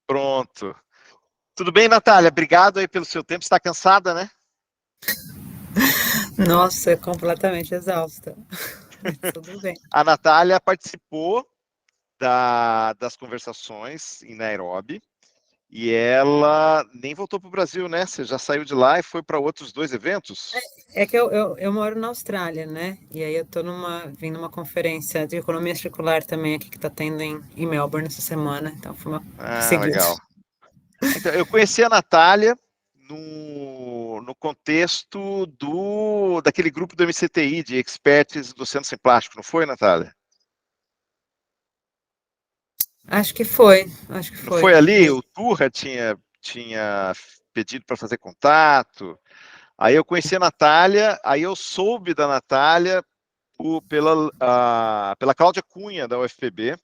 Pronto. Tudo bem, Natália? Obrigado aí pelo seu tempo. Você está cansada, né? Nossa, completamente exausta. Mas tudo bem. A Natália participou das conversações em Nairobi e ela nem voltou para o Brasil, né? Você já saiu de lá e foi para outros dois eventos? É que eu moro na Austrália, né? E aí eu tô vim numa conferência de economia circular também aqui que tá tendo em Melbourne essa semana. Então foi uma Ah, seguida. legal. Então, eu conheci a Natália no contexto daquele grupo do MCTI, de experts do Oceano Sem Plástico, não foi, Natália? Acho que Não foi foi. ali? O Turra tinha pedido para fazer contato. Aí eu conheci a Natália, aí eu soube da Natália pela Cláudia Cunha, da UFPB,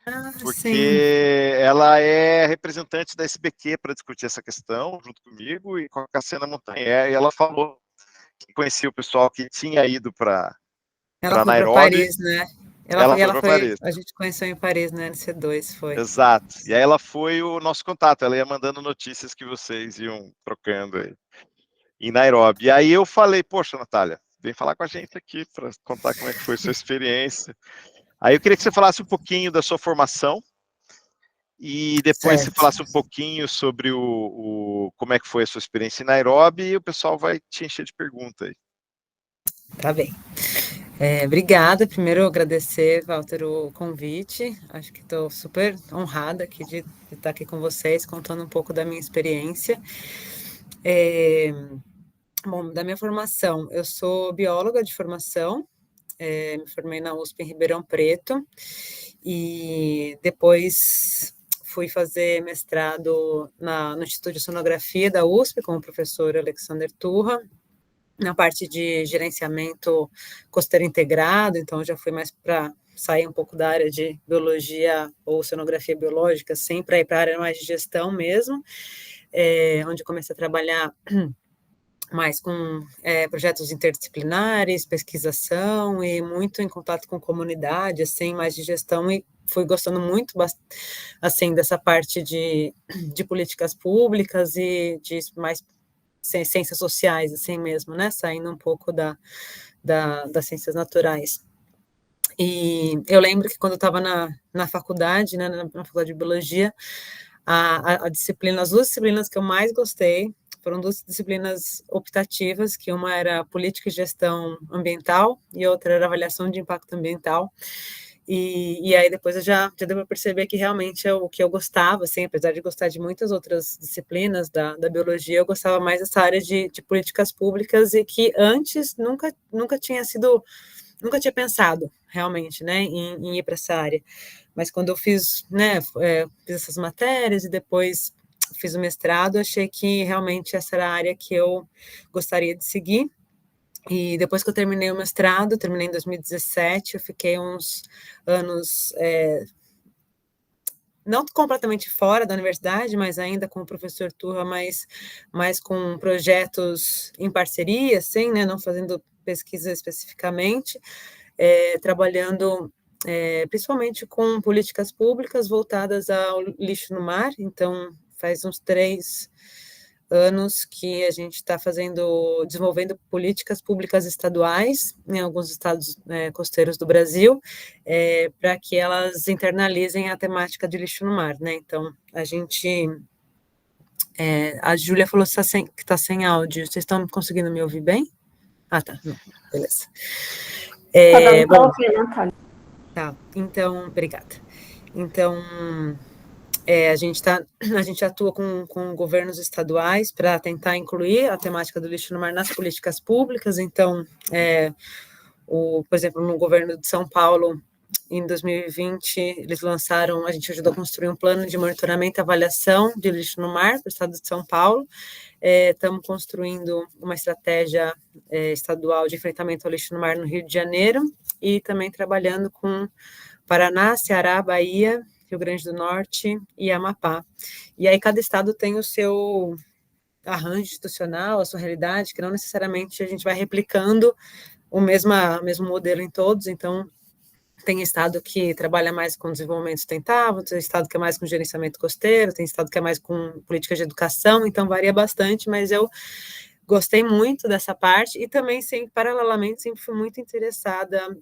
Ah, sim. porque ela é representante da SBQ para discutir essa questão, junto comigo, e com a Cassiana Montanher, e ela falou que conhecia o pessoal que tinha ido para Ela foi para Nairobi, Paris, né? ela foi para Paris. A gente conheceu em Paris, né? NC2 foi. Exato. E aí ela foi o nosso contato, ela ia mandando notícias que vocês iam trocando aí em Nairobi. E aí eu falei, poxa, Natália, vem falar com a gente aqui para contar como é que foi a sua experiência. Aí eu queria que você falasse um pouquinho da sua formação e depois você Certo. falasse um pouquinho sobre como é que foi a sua experiência em Nairobi e o pessoal vai te encher de perguntas aí. Tá bem. Obrigada. Primeiro, agradecer, Walter, o convite. Acho que estou super honrada aqui de estar aqui com vocês, contando um pouco da minha experiência. É, Bom, da minha formação, eu sou bióloga de formação, me formei na USP em Ribeirão Preto e depois fui fazer mestrado no Instituto de Sonografia da USP com o professor Alexander Turra, na parte de gerenciamento costeiro integrado, então já fui mais para sair um pouco da área de biologia ou oceanografia biológica, assim, para ir para a área mais de gestão mesmo, onde comecei a trabalhar mais com projetos interdisciplinares, pesquisação e muito em contato com comunidade, assim, mais de gestão e fui gostando muito, assim, dessa parte de políticas públicas e de mais ciências sociais, assim mesmo, né, saindo um pouco das ciências naturais. E eu lembro que quando eu estava na faculdade, né, na faculdade de biologia, a disciplina, as duas disciplinas que eu mais gostei foram duas disciplinas optativas, que uma era política e gestão ambiental e outra era avaliação de impacto ambiental. E aí depois eu já deu para perceber que realmente o que eu gostava, assim, apesar de gostar de muitas outras disciplinas da biologia, eu gostava mais dessa área de políticas públicas e que antes nunca tinha sido, nunca tinha pensado realmente, né, em ir para essa área. Mas quando eu fiz, né, fiz essas matérias e depois fiz o mestrado, achei que realmente essa era a área que eu gostaria de seguir. E depois que eu terminei o mestrado, terminei em 2017, eu fiquei uns anos, não completamente fora da universidade, mas ainda com o professor Turra, mais com projetos em parceria, assim, né, não fazendo pesquisa especificamente, trabalhando principalmente com políticas públicas voltadas ao lixo no mar. Então, faz uns 3 anos que a gente está desenvolvendo políticas públicas estaduais em alguns estados costeiros do Brasil, para que elas internalizem a temática de lixo no mar, né? Então, a Júlia falou que está sem áudio. Vocês estão conseguindo me ouvir bem? Ah, tá. Não, beleza. Tá dando para Bom, ouvir, Natália. tá. Então, obrigada. Então, a gente atua com governos estaduais para tentar incluir a temática do lixo no mar nas políticas públicas. Então, por exemplo, no governo de São Paulo, em 2020, eles lançaram, a gente ajudou a construir um plano de monitoramento e avaliação de lixo no mar para o estado de São Paulo. Estamos construindo uma estratégia estadual de enfrentamento ao lixo no mar no Rio de Janeiro e também trabalhando com Paraná, Ceará, Bahia, Rio Grande do Norte e Amapá. E aí cada estado tem o seu arranjo institucional, a sua realidade, que não necessariamente a gente vai replicando o mesmo modelo em todos. Então, Tem estado que trabalha mais com desenvolvimento sustentável, tem estado que é mais com gerenciamento costeiro, tem estado que é mais com políticas de educação, então varia bastante, mas eu gostei muito dessa parte e também, sempre, paralelamente, sempre fui muito interessada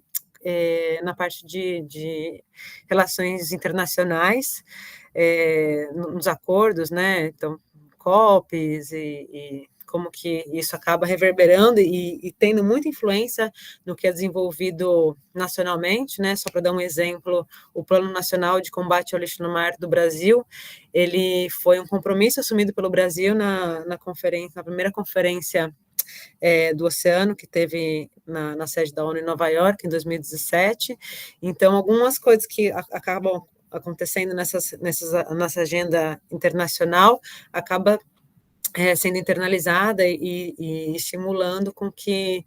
na parte de relações internacionais, nos acordos, né? Então, COPs e como que isso acaba reverberando e tendo muita influência no que é desenvolvido nacionalmente, né? Só para dar um exemplo, o Plano Nacional de Combate ao Lixo no Mar do Brasil, ele foi um compromisso assumido pelo Brasil na primeira conferência do oceano, que teve na sede da ONU em Nova York, em 2017. Então, algumas coisas que acabam acontecendo nessa agenda internacional acaba sendo internalizada e estimulando com que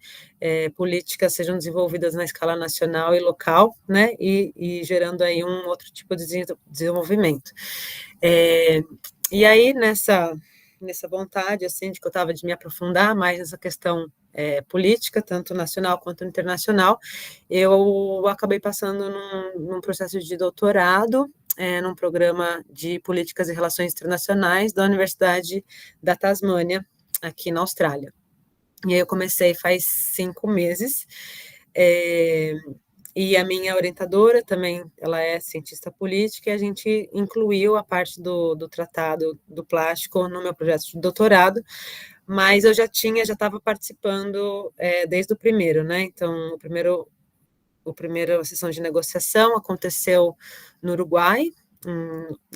políticas sejam desenvolvidas na escala nacional e local, né, e gerando aí um outro tipo de desenvolvimento. E aí, nessa vontade, assim, de que eu estava de me aprofundar mais nessa questão política, tanto nacional quanto internacional, eu acabei passando num processo de doutorado, num programa de políticas e relações internacionais da Universidade da Tasmânia, aqui na Austrália. E aí eu comecei faz 5 meses, e a minha orientadora também, ela é cientista política, e a gente incluiu a parte do Tratado do Plástico no meu projeto de doutorado, mas eu já estava participando desde o primeiro, né? Então, a primeira sessão de negociação aconteceu no Uruguai,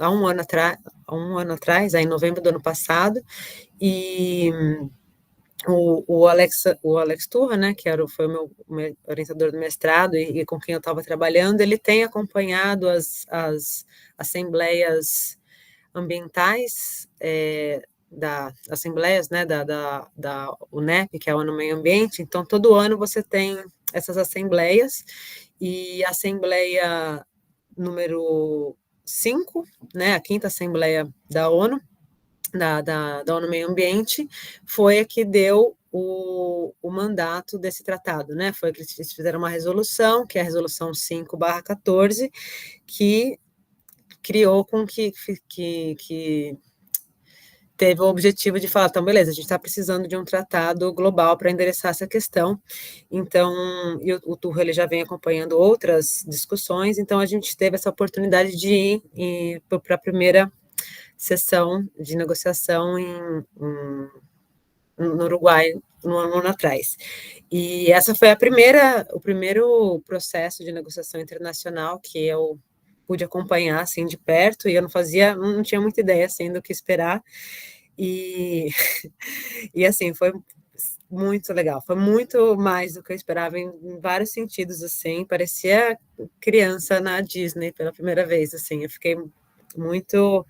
há um ano atrás, em novembro do ano passado, e o Alex Turra, né, que foi o meu orientador do mestrado e com quem eu estava trabalhando, ele tem acompanhado as assembleias ambientais, assembleias, né, da UNEP, que é a ONU Meio Ambiente. Então, todo ano você tem essas assembleias, e a assembleia número 5, né, a 5ª Assembleia da ONU, da ONU Meio Ambiente, foi a que deu o mandato desse tratado, né? Foi que eles fizeram uma resolução, que é a Resolução 5/14, que criou com que teve o objetivo de falar, então, beleza, a gente está precisando de um tratado global para endereçar essa questão. Então, o Turra, ele já vem acompanhando outras discussões, então a gente teve essa oportunidade de ir para a primeira sessão de negociação no Uruguai, um ano atrás. E essa foi o primeiro processo de negociação internacional que eu pude acompanhar, assim, de perto, e eu não tinha muita ideia, assim, do que esperar, e assim, foi muito legal, foi muito mais do que eu esperava em vários sentidos, assim, parecia criança na Disney pela primeira vez, assim, eu fiquei muito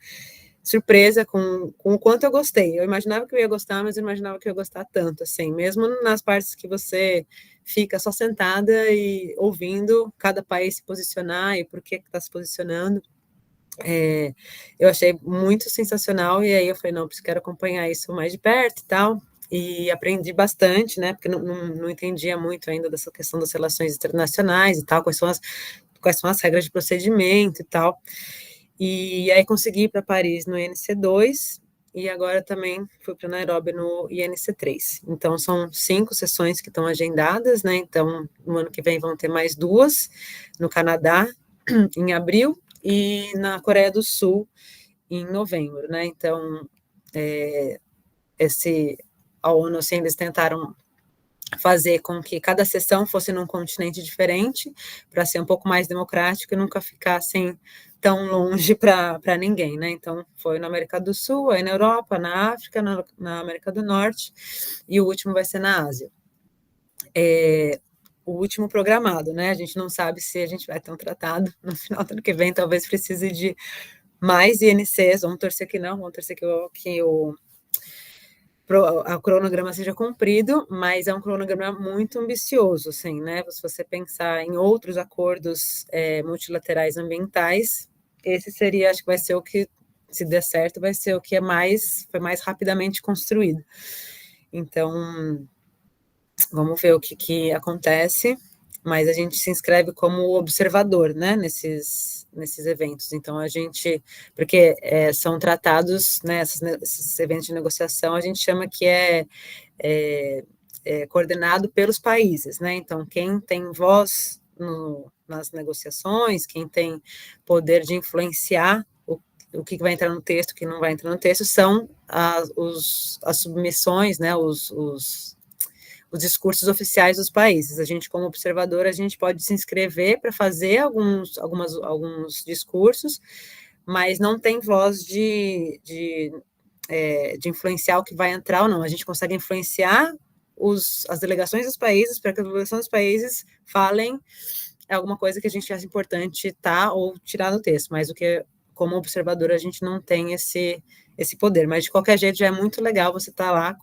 surpresa com o quanto eu gostei. Eu imaginava que eu ia gostar, mas eu não imaginava que eu ia gostar tanto, assim, mesmo nas partes que você fica só sentada e ouvindo cada país se posicionar e por que está se posicionando. Eu achei muito sensacional, e aí eu falei, não, quero acompanhar isso mais de perto e tal, e aprendi bastante, né, porque não entendia muito ainda dessa questão das relações internacionais e tal, quais são as regras de procedimento e tal. E aí consegui ir para Paris no INC2, e agora também fui para Nairobi no INC3. Então, são 5 sessões que estão agendadas, né? Então, no ano que vem vão ter mais 2, no Canadá, em abril, e na Coreia do Sul, em novembro, né? Então, a ONU, assim, eles tentaram fazer com que cada sessão fosse num continente diferente, para ser um pouco mais democrático e nunca ficassem tão longe para ninguém, né? Então, foi na América do Sul, aí na Europa, na África, na América do Norte, e o último vai ser na Ásia. O último programado, né? A gente não sabe se a gente vai ter um tratado no final do ano que vem, talvez precise de mais INCs, vamos torcer que não, vamos torcer que o cronograma seja cumprido, mas é um cronograma muito ambicioso, assim, né? Se você pensar em outros acordos multilaterais ambientais, esse seria, acho que vai ser o que, se der certo, vai ser o que foi mais rapidamente construído. Então, vamos ver o que acontece, mas a gente se inscreve como observador, né, nesses eventos. Então, porque são tratados, né, esses eventos de negociação, a gente chama que é coordenado pelos países, né? Então, quem tem voz nas negociações, quem tem poder de influenciar o que vai entrar no texto, o que não vai entrar no texto, são as submissões, né? Os discursos oficiais dos países. A gente, como observador, a gente pode se inscrever para fazer alguns discursos, mas não tem voz de influenciar o que vai entrar ou não. A gente consegue influenciar as delegações dos países para que as delegações dos países falem alguma coisa que a gente acha importante ou tirar do texto, mas como observador, a gente não tem esse poder, mas de qualquer jeito já é muito legal você estar lá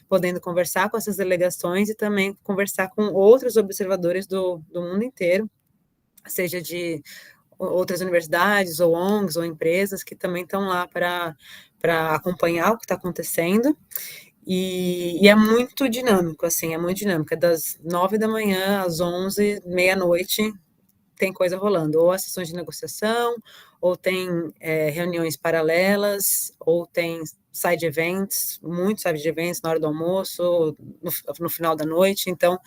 podendo conversar com essas delegações e também conversar com outros observadores do mundo inteiro, seja de outras universidades, ou ONGs, ou empresas que também estão lá para acompanhar o que está acontecendo, e é muito dinâmico, assim, é das 9 da manhã às 11, meia-noite, tem coisa rolando, ou as sessões de negociação, ou tem reuniões paralelas, ou tem side events, muitos side events na hora do almoço, no final da noite. Então,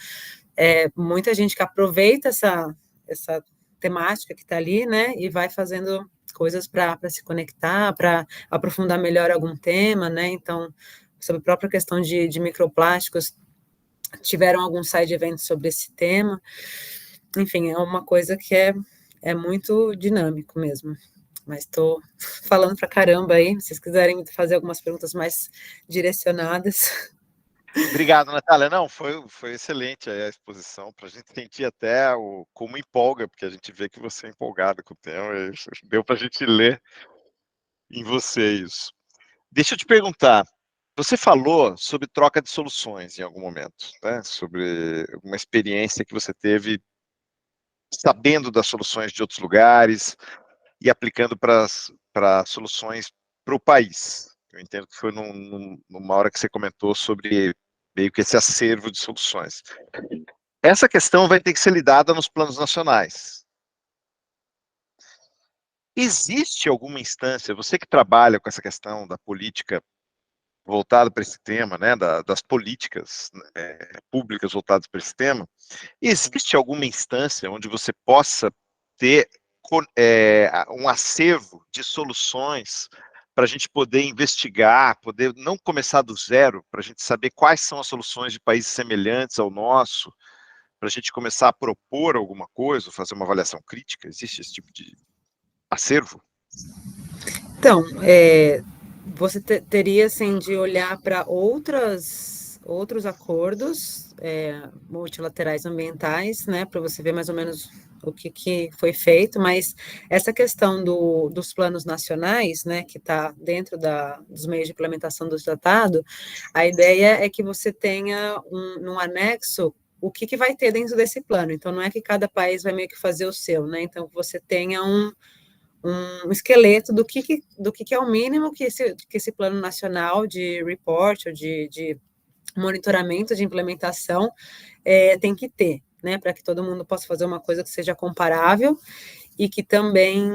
muita gente que aproveita essa temática que está ali, né, e vai fazendo coisas para se conectar, para aprofundar melhor algum tema, né. Então, sobre a própria questão de microplásticos, tiveram alguns side events sobre esse tema. Enfim, é uma coisa que é muito dinâmico mesmo. Mas estou falando para caramba aí, se vocês quiserem fazer algumas perguntas mais direcionadas. Obrigado, Natália. Não, foi excelente a exposição, para a gente sentir até como empolga, porque a gente vê que você é empolgada com o tema, e deu para a gente ler em você isso. Deixa eu te perguntar, você falou sobre troca de soluções em algum momento, né? Sobre uma experiência que você teve sabendo das soluções de outros lugares e aplicando para soluções para o país. Eu entendo que foi numa hora que você comentou sobre meio que esse acervo de soluções. Essa questão vai ter que ser lidada nos planos nacionais. Existe alguma instância, você que trabalha com essa questão da política voltada para esse tema, né, das políticas públicas voltadas para esse tema, existe alguma instância onde você possa ter um acervo de soluções para a gente poder investigar, poder não começar do zero, para a gente saber quais são as soluções de países semelhantes ao nosso, para a gente começar a propor alguma coisa, fazer uma avaliação crítica? Existe esse tipo de acervo? Então, você teria, assim, de olhar para outros acordos multilaterais ambientais, né, para você ver mais ou menos o que foi feito, mas essa questão dos planos nacionais, né, que está dentro dos meios de implementação do tratado, a ideia é que você tenha num anexo o que vai ter dentro desse plano. Então, não é que cada país vai meio que fazer o seu, né? Então, você tenha um esqueleto do que é o mínimo que esse plano nacional de report ou de monitoramento de implementação tem que ter, né, para que todo mundo possa fazer uma coisa que seja comparável e que também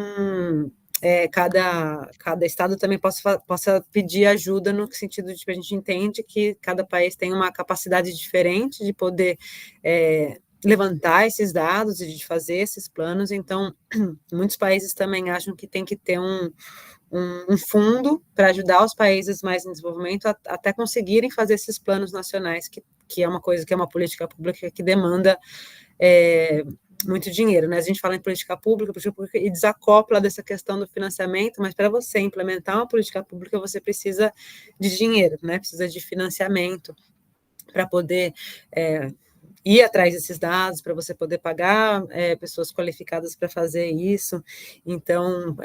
cada estado também possa pedir ajuda no sentido de que a gente entende que cada país tem uma capacidade diferente de poder levantar esses dados e de fazer esses planos. Então, muitos países também acham que tem que ter um fundo para ajudar os países mais em desenvolvimento até conseguirem fazer esses planos nacionais, que é uma coisa, que é uma política pública que demanda muito dinheiro, né? A gente fala em política pública e desacopla dessa questão do financiamento, mas para você implementar uma política pública, você precisa de dinheiro, né? Precisa de financiamento para poder ir atrás desses dados, para você poder pagar pessoas qualificadas para fazer isso. Então,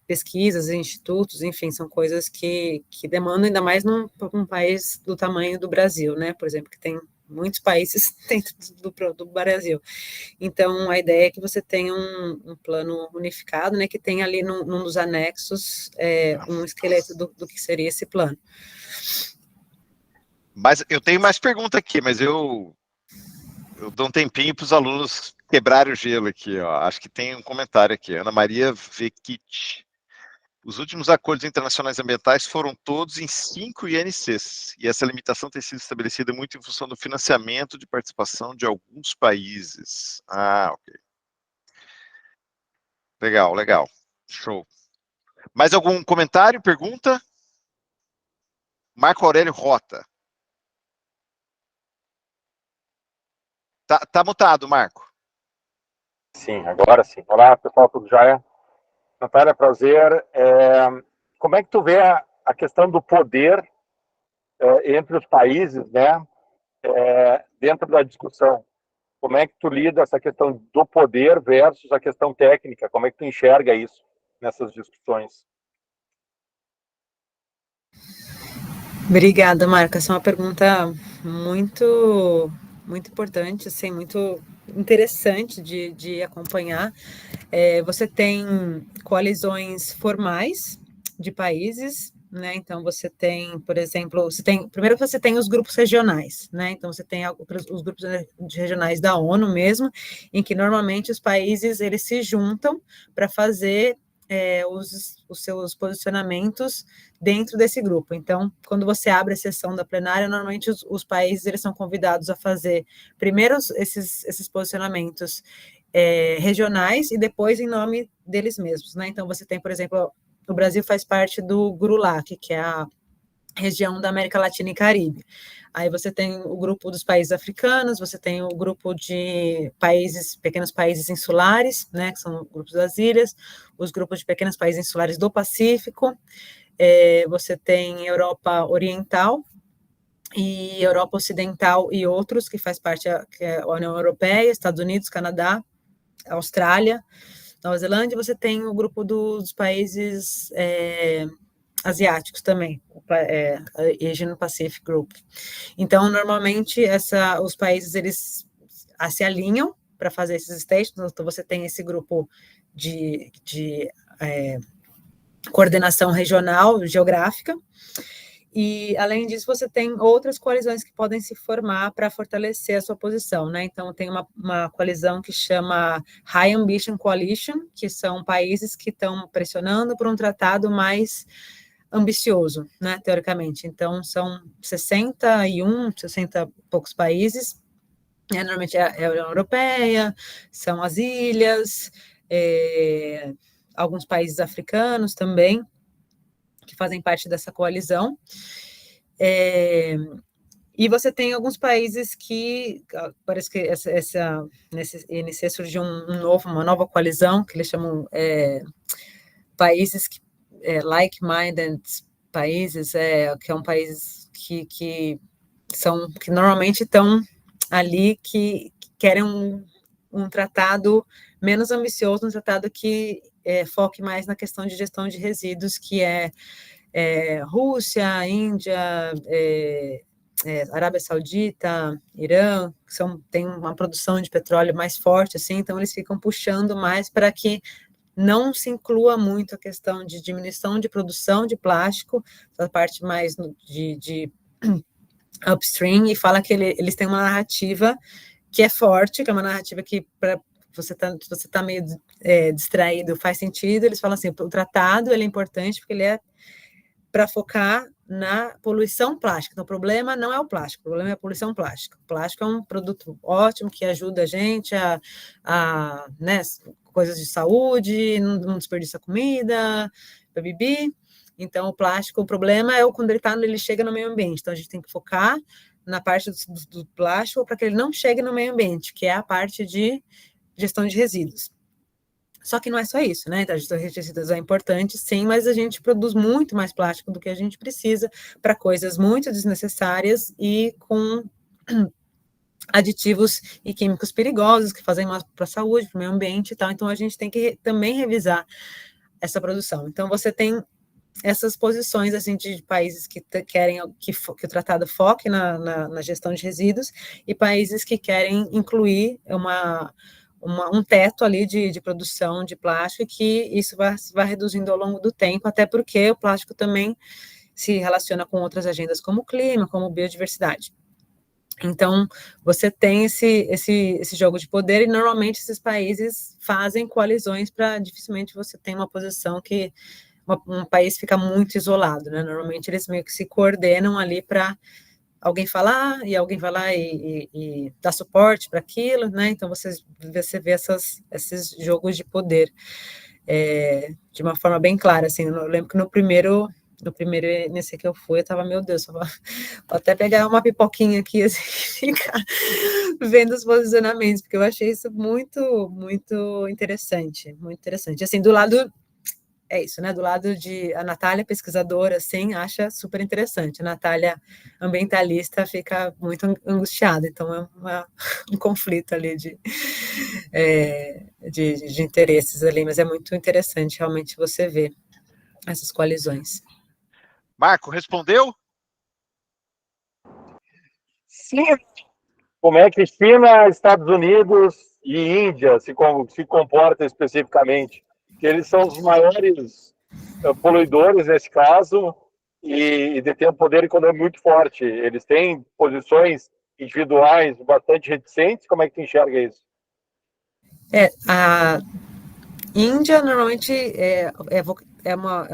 pesquisas, institutos, enfim, são coisas que demandam, ainda mais num país do tamanho do Brasil, né? Por exemplo, que tem muitos países dentro do Brasil. Então, a ideia é que você tenha um plano unificado, né, que tenha ali num dos anexos um esqueleto do que seria esse plano. Mas eu tenho mais pergunta aqui, mas eu eu dou um tempinho para os alunos quebrarem o gelo aqui, ó. Acho que tem um comentário aqui. Ana Maria Vekit. Os últimos acordos internacionais ambientais foram todos em 5 INCs, e essa limitação tem sido estabelecida muito em função do financiamento de participação de alguns países. Ah, ok. Legal, legal. Show. Mais algum comentário, pergunta? Marco Aurélio Rota. Tá mutado, Marco. Sim, agora sim. Olá, pessoal, tudo jóia? Natália, prazer. Como é que tu vê a questão do poder entre os países, né, dentro da discussão? Como é que tu lida essa questão do poder versus a questão técnica? Como é que tu enxerga isso nessas discussões? Obrigada, Marca. Essa é uma pergunta muito, muito importante, assim, muito interessante de acompanhar. Você tem coalizões formais de países, né? Então você tem, por exemplo, primeiro você tem os grupos regionais, né? Então você tem os grupos regionais da ONU mesmo, em que normalmente os países eles se juntam para fazer os seus posicionamentos dentro desse grupo. Então, quando você abre a sessão da plenária, normalmente os países eles são convidados a fazer primeiro esses posicionamentos regionais e depois em nome deles mesmos, né? Então, você tem, por exemplo, o Brasil faz parte do GRULAC, que é a região da América Latina e Caribe. Aí você tem o grupo dos países africanos, você tem o grupo de pequenos países insulares, né, que são grupos das ilhas, os grupos de pequenos países insulares do Pacífico, você tem Europa Oriental e Europa Ocidental e outros, que faz parte que é a União Europeia, Estados Unidos, Canadá, Austrália, Nova Zelândia, você tem o grupo dos países asiáticos também, a Asian Pacific Group. Então, normalmente, os países, eles se alinham para fazer esses statements, então você tem esse grupo de coordenação regional, geográfica, e, além disso, você tem outras coalizões que podem se formar para fortalecer a sua posição, né? Então, tem uma coalizão que chama High Ambition Coalition, que são países que estão pressionando por um tratado mais ambicioso, né, teoricamente. Então, são 60 e poucos países, normalmente é a União Europeia, são as ilhas, alguns países africanos também, que fazem parte dessa coalizão. E você tem alguns países que, parece que nesse INC surgiu uma nova coalizão, que eles chamam países que like-minded países, que é um país que normalmente estão ali, que querem um tratado menos ambicioso, um tratado que foque mais na questão de gestão de resíduos, que é Rússia, Índia, Arábia Saudita, Irã, tem uma produção de petróleo mais forte, assim, então eles ficam puxando mais para que não se inclua muito a questão de diminuição de produção de plástico, a parte mais de upstream, e fala que eles têm uma narrativa que é forte, que é uma narrativa que, para você tá meio distraído, faz sentido. Eles falam assim, o tratado ele é importante porque ele é para focar na poluição plástica. Então, o problema não é o plástico, o problema é a poluição plástica. O plástico é um produto ótimo que ajuda a gente né, coisas de saúde, não desperdiça comida, bebi. Então, o plástico, o problema é quando ele chega no meio ambiente. Então, a gente tem que focar na parte do plástico para que ele não chegue no meio ambiente, que é a parte de gestão de resíduos. Só que não é só isso, né? Então, a gestão de resíduos é importante, sim, mas a gente produz muito mais plástico do que a gente precisa para coisas muito desnecessárias e com aditivos e químicos perigosos que fazem mal para a saúde, para o meio ambiente e tal. Então, a gente tem que também revisar essa produção. Então, você tem essas posições assim de países que querem que o tratado foque na gestão de resíduos e países que querem incluir um teto ali de produção de plástico, e que isso vai reduzindo ao longo do tempo, até porque o plástico também se relaciona com outras agendas como o clima, como biodiversidade. Então, você tem esse jogo de poder, e normalmente esses países fazem coalizões para dificilmente você tem uma posição que um país fica muito isolado, né? Normalmente eles meio que se coordenam ali para alguém falar, e alguém vai lá e dá suporte para aquilo, né? Então você vê esses jogos de poder de uma forma bem clara, assim. Eu lembro que no primeiro nesse que eu fui, eu tava, meu Deus, vou até pegar uma pipoquinha aqui, assim, e ficar vendo os posicionamentos, porque eu achei isso muito, muito interessante, muito interessante. Assim, do lado, é isso, né, do lado de a Natália, pesquisadora, assim, acha super interessante, a Natália, ambientalista, fica muito angustiada, então é um conflito ali de interesses ali, mas é muito interessante, realmente, você ver essas coalizões. Marco, respondeu? Sim. Como é que China, Estados Unidos e Índia se comportam especificamente? Que eles são os maiores poluidores nesse caso e detêm um poder econômico muito forte. Eles têm posições individuais bastante reticentes. Como é que tu enxerga isso? A Índia normalmente é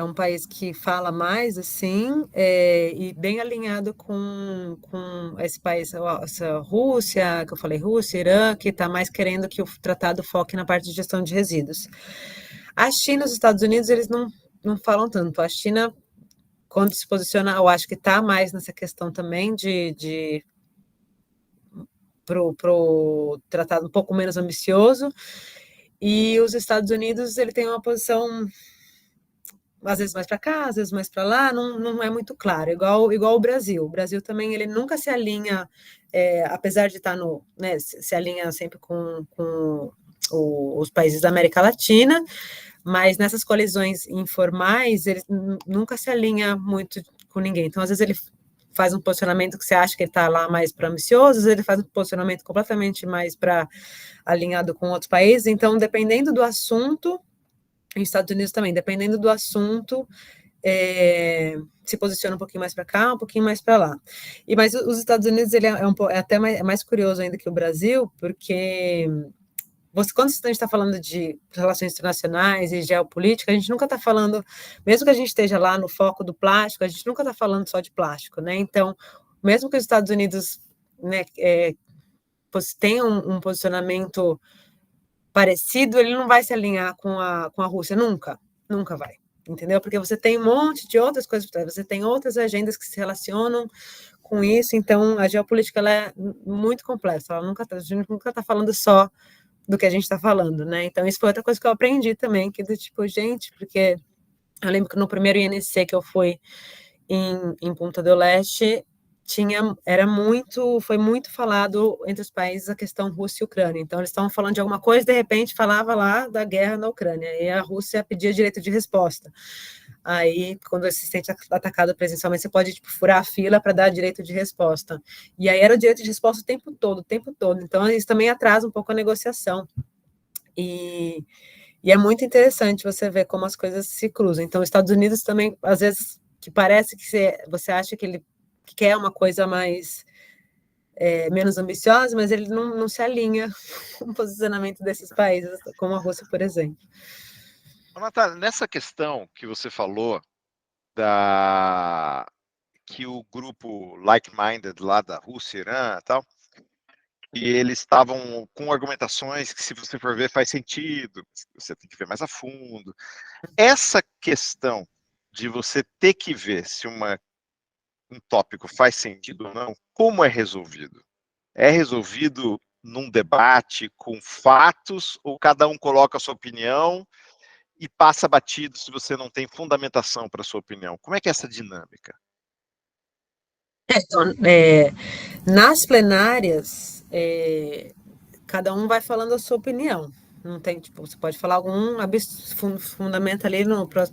um país que fala mais assim, e bem alinhado com esse país, essa Rússia, que eu falei, Rússia, Irã, que está mais querendo que o tratado foque na parte de gestão de resíduos. A China e os Estados Unidos, eles não falam tanto. A China, quando se posiciona, eu acho que está mais nessa questão também de pro tratado um pouco menos ambicioso, e os Estados Unidos, ele tem uma posição às vezes mais para cá, às vezes mais para lá, não é muito claro, igual o Brasil. O Brasil também, ele nunca se alinha, apesar de estar né, se alinha sempre com os países da América Latina, mas nessas colisões informais, ele nunca se alinha muito com ninguém. Então, às vezes ele faz um posicionamento que você acha que ele está lá mais para ambicioso, às vezes ele faz um posicionamento completamente mais para alinhado com outros países. Então, dependendo do assunto, e os Estados Unidos também, dependendo do assunto, se posiciona um pouquinho mais para cá, um pouquinho mais para lá. Mas os Estados Unidos, ele é até mais curioso ainda que o Brasil, porque quando a gente está falando de relações internacionais e geopolítica, a gente nunca está falando, mesmo que a gente esteja lá no foco do plástico, a gente nunca está falando só de plástico, né? Então, mesmo que os Estados Unidos, né, tenham um posicionamento parecido, ele não vai se alinhar com a Rússia, nunca vai, entendeu? Porque você tem um monte de outras coisas, você tem outras agendas que se relacionam com isso, então a geopolítica ela é muito complexa, a gente nunca está falando só do que a gente está falando, né? Então isso foi outra coisa que eu aprendi também, que do tipo, gente, porque eu lembro que no primeiro INC que eu fui em Punta do Leste, foi muito falado entre os países a questão Rússia e Ucrânia. Então, eles estavam falando de alguma coisa, de repente falava lá da guerra na Ucrânia, e a Rússia pedia direito de resposta. Aí, quando você se sente atacado presencialmente, você pode furar a fila para dar direito de resposta. E aí era o direito de resposta o tempo todo. Então, isso também atrasa um pouco a negociação. E é muito interessante você ver como as coisas se cruzam. Então, os Estados Unidos também, às vezes, que parece que você acha que ele quer uma coisa mais menos ambiciosa, mas ele não se alinha com o posicionamento desses países, como a Rússia, por exemplo. Natália, nessa questão que você falou, que o grupo like-minded lá da Rússia, Irã e tal, e eles estavam com argumentações que, se você for ver, faz sentido, você tem que ver mais a fundo. Essa questão de você ter que ver se um tópico faz sentido ou não, como é resolvido? É resolvido num debate com fatos, ou cada um coloca a sua opinião e passa batido se você não tem fundamentação para a sua opinião? Como é que é essa dinâmica? Então, nas plenárias, cada um vai falando a sua opinião. Não tem, tipo, você pode falar algum fundamento ali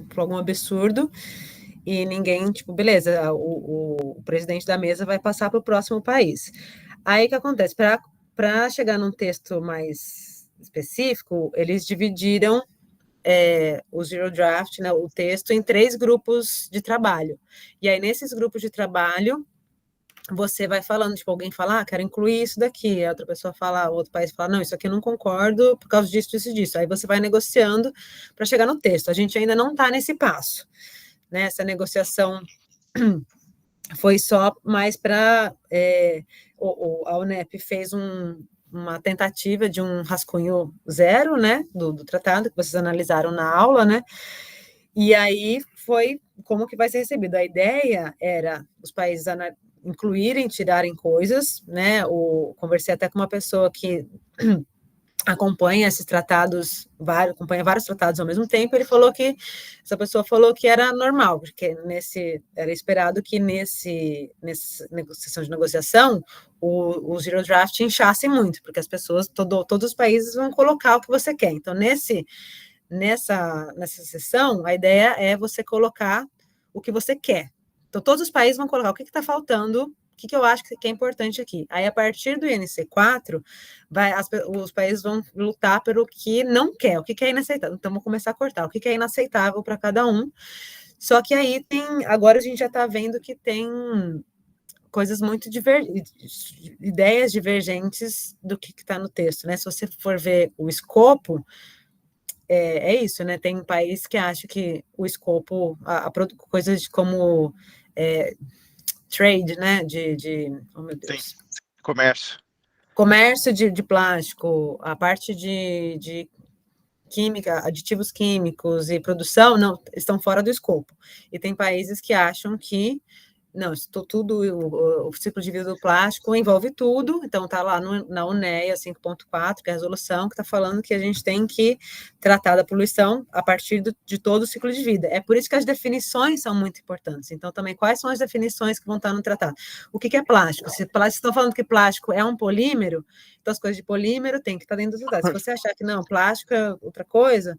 por algum absurdo, e ninguém, tipo, beleza, o presidente da mesa vai passar para o próximo país. Aí o que acontece? Para chegar num texto mais específico, eles dividiram o Zero Draft, né, o texto, em 3 grupos de trabalho. E aí, nesses grupos de trabalho, você vai falando, tipo, alguém fala, quero incluir isso daqui, a outra pessoa fala, o outro país fala, não, isso aqui eu não concordo por causa disso, disso, disso. Aí você vai negociando para chegar no texto. A gente ainda não está nesse passo, né? Essa negociação foi só mais para... a UNEP fez uma tentativa de um rascunho zero, né, do tratado, que vocês analisaram na aula, né? E aí foi como que vai ser recebido. A ideia era os países incluírem, tirarem coisas, né? Conversei até com uma pessoa que acompanha esses tratados, acompanha vários tratados ao mesmo tempo. Essa pessoa falou que era normal, porque era esperado que nessa sessão de negociação o zero draft inchasse muito, porque as pessoas, todos os países vão colocar o que você quer. Então, nessa sessão, a ideia é você colocar o que você quer. Então, todos os países vão colocar o que está faltando, o que eu acho que é importante aqui. Aí, a partir do INC4, os países vão lutar pelo que não quer, o que é inaceitável. Então, vão começar a cortar o que é inaceitável para cada um. Só que aí agora a gente já está vendo que tem coisas muito ideias divergentes do que está no texto, né? Se você for ver o escopo, é isso, né? Tem um país que acha que o escopo, coisas como trade, né? Oh, meu Deus. Sim, comércio. Comércio de plástico, a parte de química, aditivos químicos e produção, não, estão fora do escopo. E tem países que acham que não, o ciclo de vida do plástico envolve tudo, então está lá na UNEA 5.4, que é a resolução, que está falando que a gente tem que tratar da poluição a partir de todo o ciclo de vida. É por isso que as definições são muito importantes. Então, também, quais são as definições que vão estar no tratado? O que é plástico? Se estão falando que plástico é um polímero, então as coisas de polímero têm que estar dentro do tratado. Se você achar que não, plástico é outra coisa,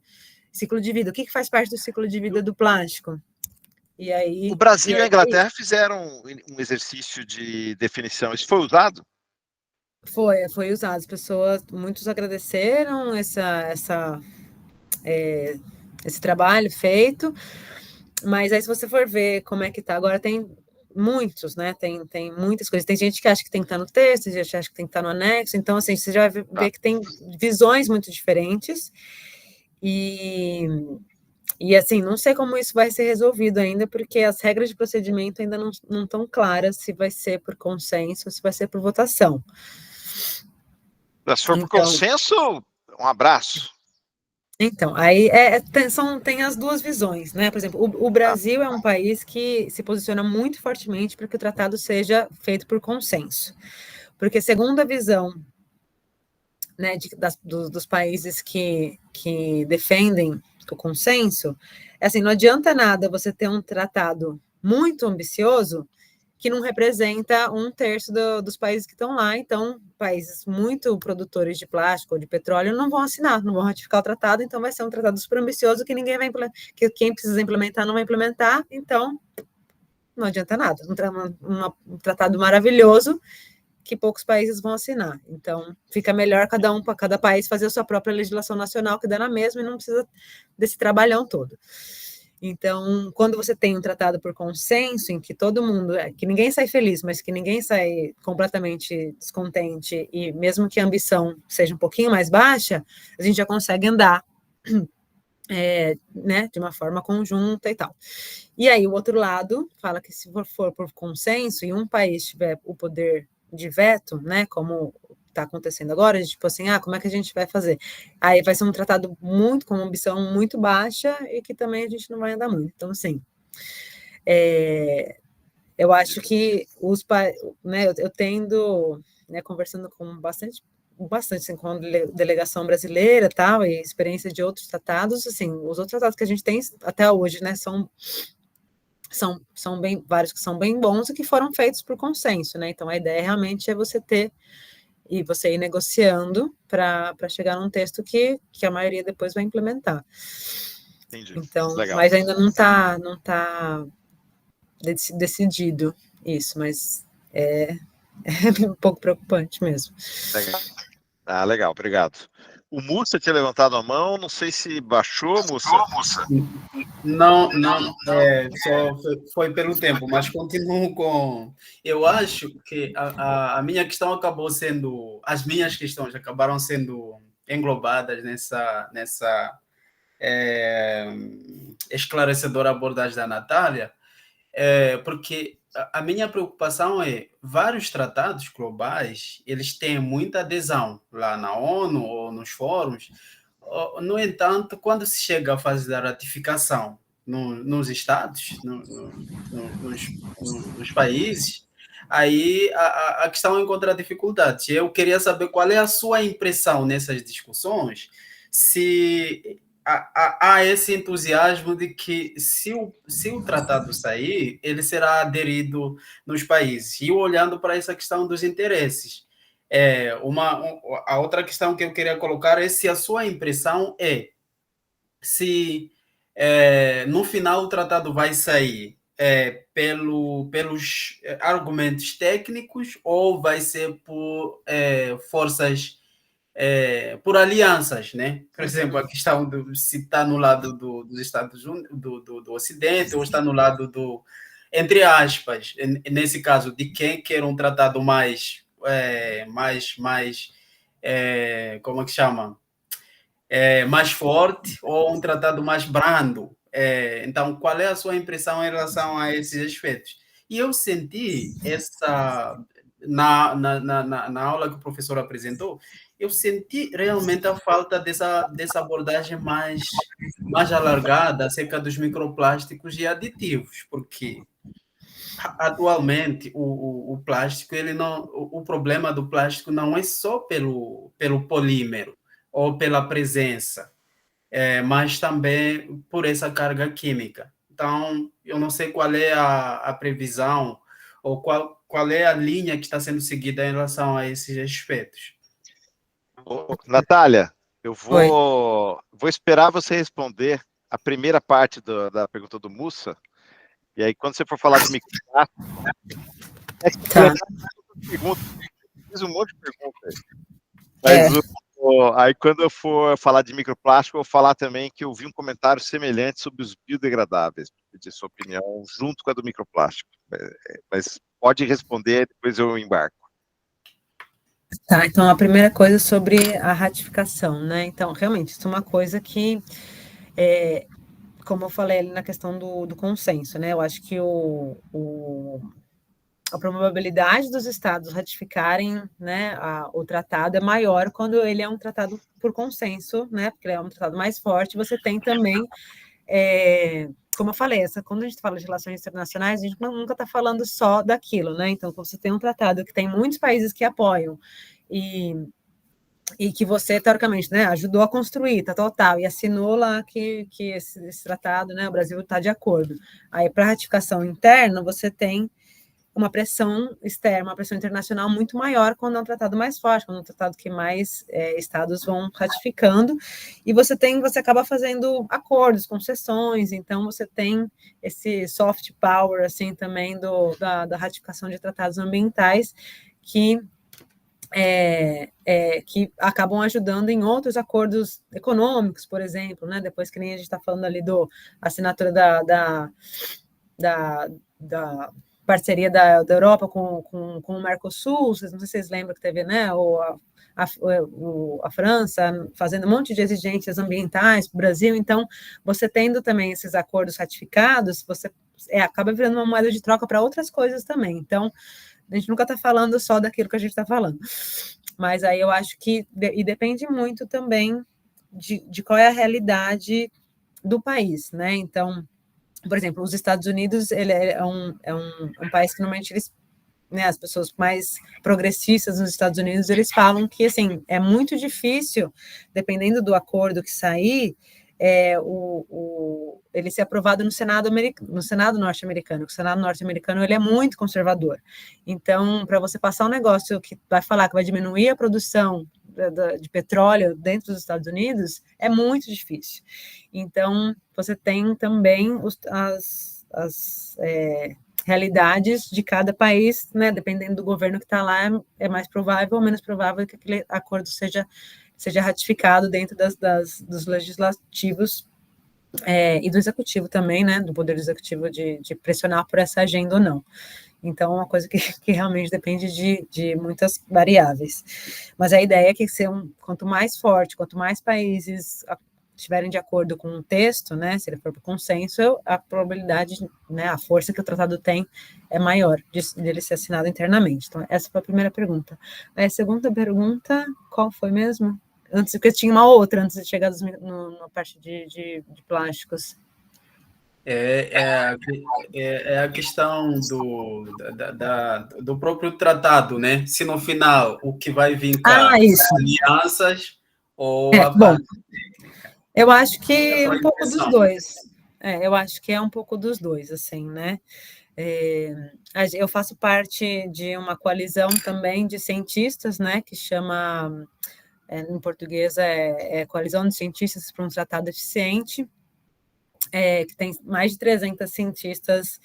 ciclo de vida, o que faz parte do ciclo de vida do plástico? E aí, o Brasil e a Inglaterra fizeram um exercício de definição. Isso foi usado? Foi usado. As pessoas, muitos agradeceram esse trabalho feito, mas aí se você for ver como é que tá, agora tem muitos, né? Tem muitas coisas. Tem gente que acha que tem que estar no texto, tem gente que acha que tem que estar no anexo. Então, assim, você já vai ver que tem visões muito diferentes. E assim, não sei como isso vai ser resolvido ainda, porque as regras de procedimento ainda não estão claras se vai ser por consenso ou se vai ser por votação. Se for por consenso, um abraço. Então, aí tem as duas visões, né? Por exemplo, o Brasil é um país que se posiciona muito fortemente para que o tratado seja feito por consenso. Porque, segundo a visão, né, dos países que defendem o consenso, assim, não adianta nada você ter um tratado muito ambicioso que não representa 1/3 dos países que estão lá. Então, países muito produtores de plástico ou de petróleo não vão assinar, não vão ratificar o tratado, então vai ser um tratado super ambicioso que ninguém vai que quem precisa implementar não vai implementar, então não adianta nada. Um tratado maravilhoso que poucos países vão assinar. Então, fica melhor cada país fazer a sua própria legislação nacional, que dá na mesma e não precisa desse trabalhão todo. Então, quando você tem um tratado por consenso, em que todo mundo, que ninguém sai feliz, mas que ninguém sai completamente descontente, e mesmo que a ambição seja um pouquinho mais baixa, a gente já consegue andar né, de uma forma conjunta e tal. E aí, o outro lado fala que se for por consenso e um país tiver o poder de veto, né, como está acontecendo agora, tipo assim, como é que a gente vai fazer? Aí vai ser um tratado com uma ambição muito baixa e que também a gente não vai andar muito. Então, assim, eu acho que né, eu tendo, né, conversando com bastante assim, com a delegação brasileira tal, e experiência de outros tratados, assim, os outros tratados que a gente tem até hoje, né, são vários que são bem bons e que foram feitos por consenso, né? Então a ideia realmente é você ir negociando para chegar num texto que a maioria depois vai implementar. Entendi. Então, legal. Mas ainda não tá decidido isso, mas é um pouco preocupante mesmo. Legal. Legal, obrigado. O Mussa tinha levantado a mão, não sei se baixou, Mussa. Não, só foi pelo tempo, mas continuo com... Eu acho que a minha questão acabou sendo... As minhas questões acabaram sendo englobadas nessa esclarecedora abordagem da Natália, porque a minha preocupação é vários tratados globais, eles têm muita adesão lá na ONU ou nos fóruns. No entanto, quando se chega à fase da ratificação nos estados, nos países, aí a questão encontra dificuldades. Eu queria saber qual é a sua impressão nessas discussões, se há esse entusiasmo de que se o tratado sair, ele será aderido nos países. E olhando para essa questão dos interesses, a outra questão que eu queria colocar é se a sua impressão é se no final o tratado vai sair pelos argumentos técnicos ou vai ser por forças, por alianças, né? Por exemplo, a questão se está no lado dos Estados Unidos, do Ocidente, ou está no lado entre aspas, nesse caso, de quem quer um tratado mais como é que chama? Mais forte ou um tratado mais brando. Então, qual é a sua impressão em relação a esses aspectos? E eu senti na aula que o professor apresentou, eu senti realmente a falta dessa abordagem mais alargada acerca dos microplásticos e aditivos, porque atualmente o plástico, o problema do plástico não é só pelo polímero ou pela presença, mas também por essa carga química. Então, eu não sei qual é a previsão ou qual é a linha que está sendo seguida em relação a esses aspectos. Natália, eu vou esperar você responder a primeira parte da pergunta do Mussa, e aí quando você for falar de microplástico, fiz um monte de perguntas. Mas aí quando eu for falar de microplástico, eu vou falar também que eu vi um comentário semelhante sobre os biodegradáveis, pedir sua opinião junto com a do microplástico. Mas pode responder, depois eu embarco. Tá, então a primeira coisa sobre a ratificação, né? Então, realmente, isso é uma coisa que, como eu falei ali na questão do consenso, né? Eu acho que a probabilidade dos estados ratificarem, né, o tratado é maior quando ele é um tratado por consenso, né? Porque ele é um tratado mais forte. Você tem também, como eu falei, quando a gente fala de relações internacionais, a gente nunca está falando só daquilo, né? Então, quando você tem um tratado que tem muitos países que apoiam e que você, teoricamente, né, ajudou a construir, tal, e assinou lá que esse tratado, né, o Brasil está de acordo. Aí, para ratificação interna, você tem uma pressão externa, uma pressão internacional muito maior quando é um tratado mais forte, quando é um tratado que mais estados vão ratificando, e você acaba fazendo acordos, concessões, então você tem esse soft power, assim, também da ratificação de tratados ambientais, que acabam ajudando em outros acordos econômicos, por exemplo, né? Depois que nem a gente está falando ali da assinatura da parceria da Europa com o Mercosul, não sei se vocês lembram que teve, né? A França fazendo um monte de exigências ambientais para o Brasil, então você tendo também esses acordos ratificados, você acaba virando uma moeda de troca para outras coisas também. Então, a gente nunca está falando só daquilo que a gente está falando. Mas aí eu acho que e depende muito também de qual é a realidade do país, né? Então, por exemplo, os Estados Unidos, ele é um país que normalmente eles, né, as pessoas mais progressistas nos Estados Unidos, eles falam que, assim, é muito difícil, dependendo do acordo que sair, ele ser aprovado no Senado norte-americano. O Senado norte-americano, ele é muito conservador. Então, para você passar um negócio que vai falar que vai diminuir a produção de petróleo dentro dos Estados Unidos, é muito difícil. Então, você tem também as realidades de cada país, né? Dependendo do governo que está lá, é mais provável ou menos provável que aquele acordo seja seja ratificado dentro dos legislativos e do executivo também, né, do poder executivo de pressionar por essa agenda ou não. Então, é uma coisa que realmente depende de muitas variáveis. Mas a ideia é que quanto mais forte, quanto mais países estiverem de acordo com o texto, né, se ele for por consenso, a probabilidade, né, a força que o tratado tem é maior dele ser assinado internamente. Então, essa foi a primeira pergunta. A segunda pergunta, qual foi mesmo? Antes, porque tinha uma outra, antes de chegar na parte de plásticos. É a questão do próprio tratado, né? Se no final o que vai vincar isso. alianças ou bom, eu acho que um pouco dos impressão. dois. Eu acho que é um pouco dos dois, assim, né? Eu faço parte de uma coalizão também de cientistas, né? Que chama, em português, Coalizão de Cientistas para um Tratado Eficiente, que tem mais de 300 cientistas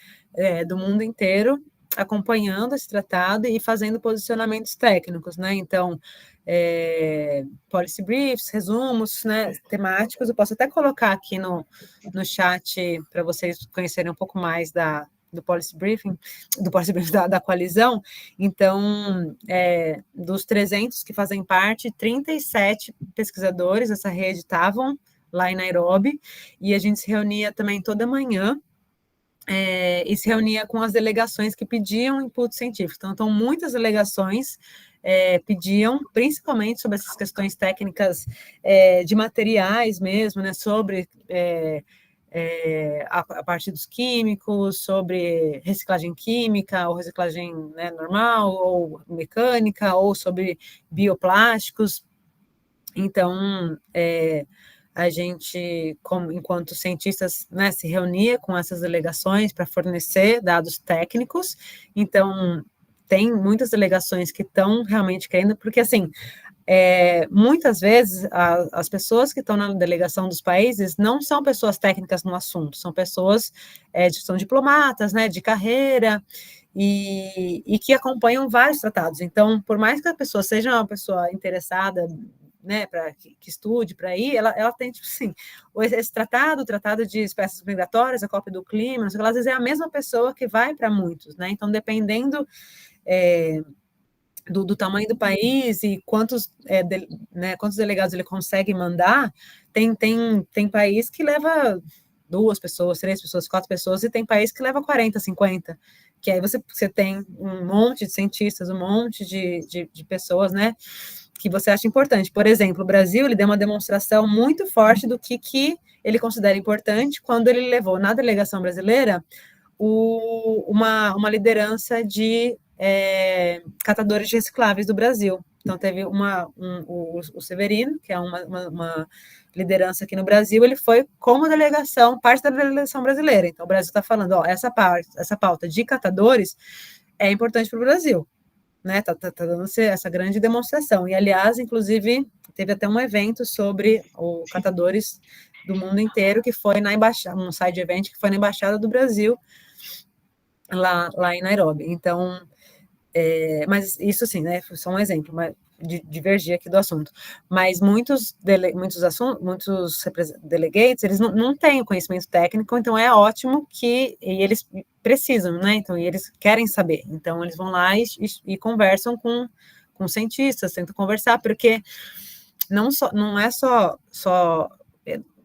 do mundo inteiro acompanhando esse tratado e fazendo posicionamentos técnicos, né? Então, policy briefs, resumos, né, temáticos. Eu posso até colocar aqui no chat para vocês conhecerem um pouco mais do policy briefing, da coalizão. Então, dos 300 que fazem parte, 37 pesquisadores dessa rede estavam lá em Nairobi, e a gente se reunia também toda manhã, e se reunia com as delegações que pediam input científico. Então muitas delegações pediam, principalmente sobre essas questões técnicas de materiais mesmo, né, sobre a parte dos químicos, sobre reciclagem química, ou reciclagem, né, normal, ou mecânica, ou sobre bioplásticos. Então, a gente, enquanto cientistas, né, se reunia com essas delegações para fornecer dados técnicos. Então, tem muitas delegações que estão realmente querendo, porque, assim, muitas vezes as pessoas que estão na delegação dos países não são pessoas técnicas no assunto, são pessoas são diplomatas, né, de carreira, e que acompanham vários tratados. Então, por mais que a pessoa seja uma pessoa interessada, né, para que estude, para ir, ela tem, tipo assim, esse tratado, o tratado de espécies migratórias, a COP do clima, não sei o que, às vezes é a mesma pessoa que vai para muitos, né? Então, dependendo do tamanho do país e quantos delegados ele consegue mandar, tem país que leva 2 pessoas, 3 pessoas, 4 pessoas, e tem país que leva 40, 50, que aí você tem um monte de cientistas, um monte de pessoas, né, que você acha importante. Por exemplo, o Brasil, ele deu uma demonstração muito forte do que ele considera importante quando ele levou na delegação brasileira uma liderança de catadores de recicláveis do Brasil. Então, teve o Severino, que é uma liderança aqui no Brasil, ele foi como delegação, parte da delegação brasileira. Então, o Brasil está falando, essa pauta de catadores é importante para o Brasil, né? Tá dando essa grande demonstração. E, aliás, inclusive, teve até um evento sobre os catadores do mundo inteiro, que foi na embaixada, um side event que foi na Embaixada do Brasil, lá em Nairobi. Então, mas isso assim, né, foi só um exemplo, mas divergir aqui do assunto. Mas muitos delegates, eles não têm o conhecimento técnico, então é ótimo e eles precisam, né, então, e eles querem saber. Então, eles vão lá e conversam com cientistas, tentam conversar, porque não é só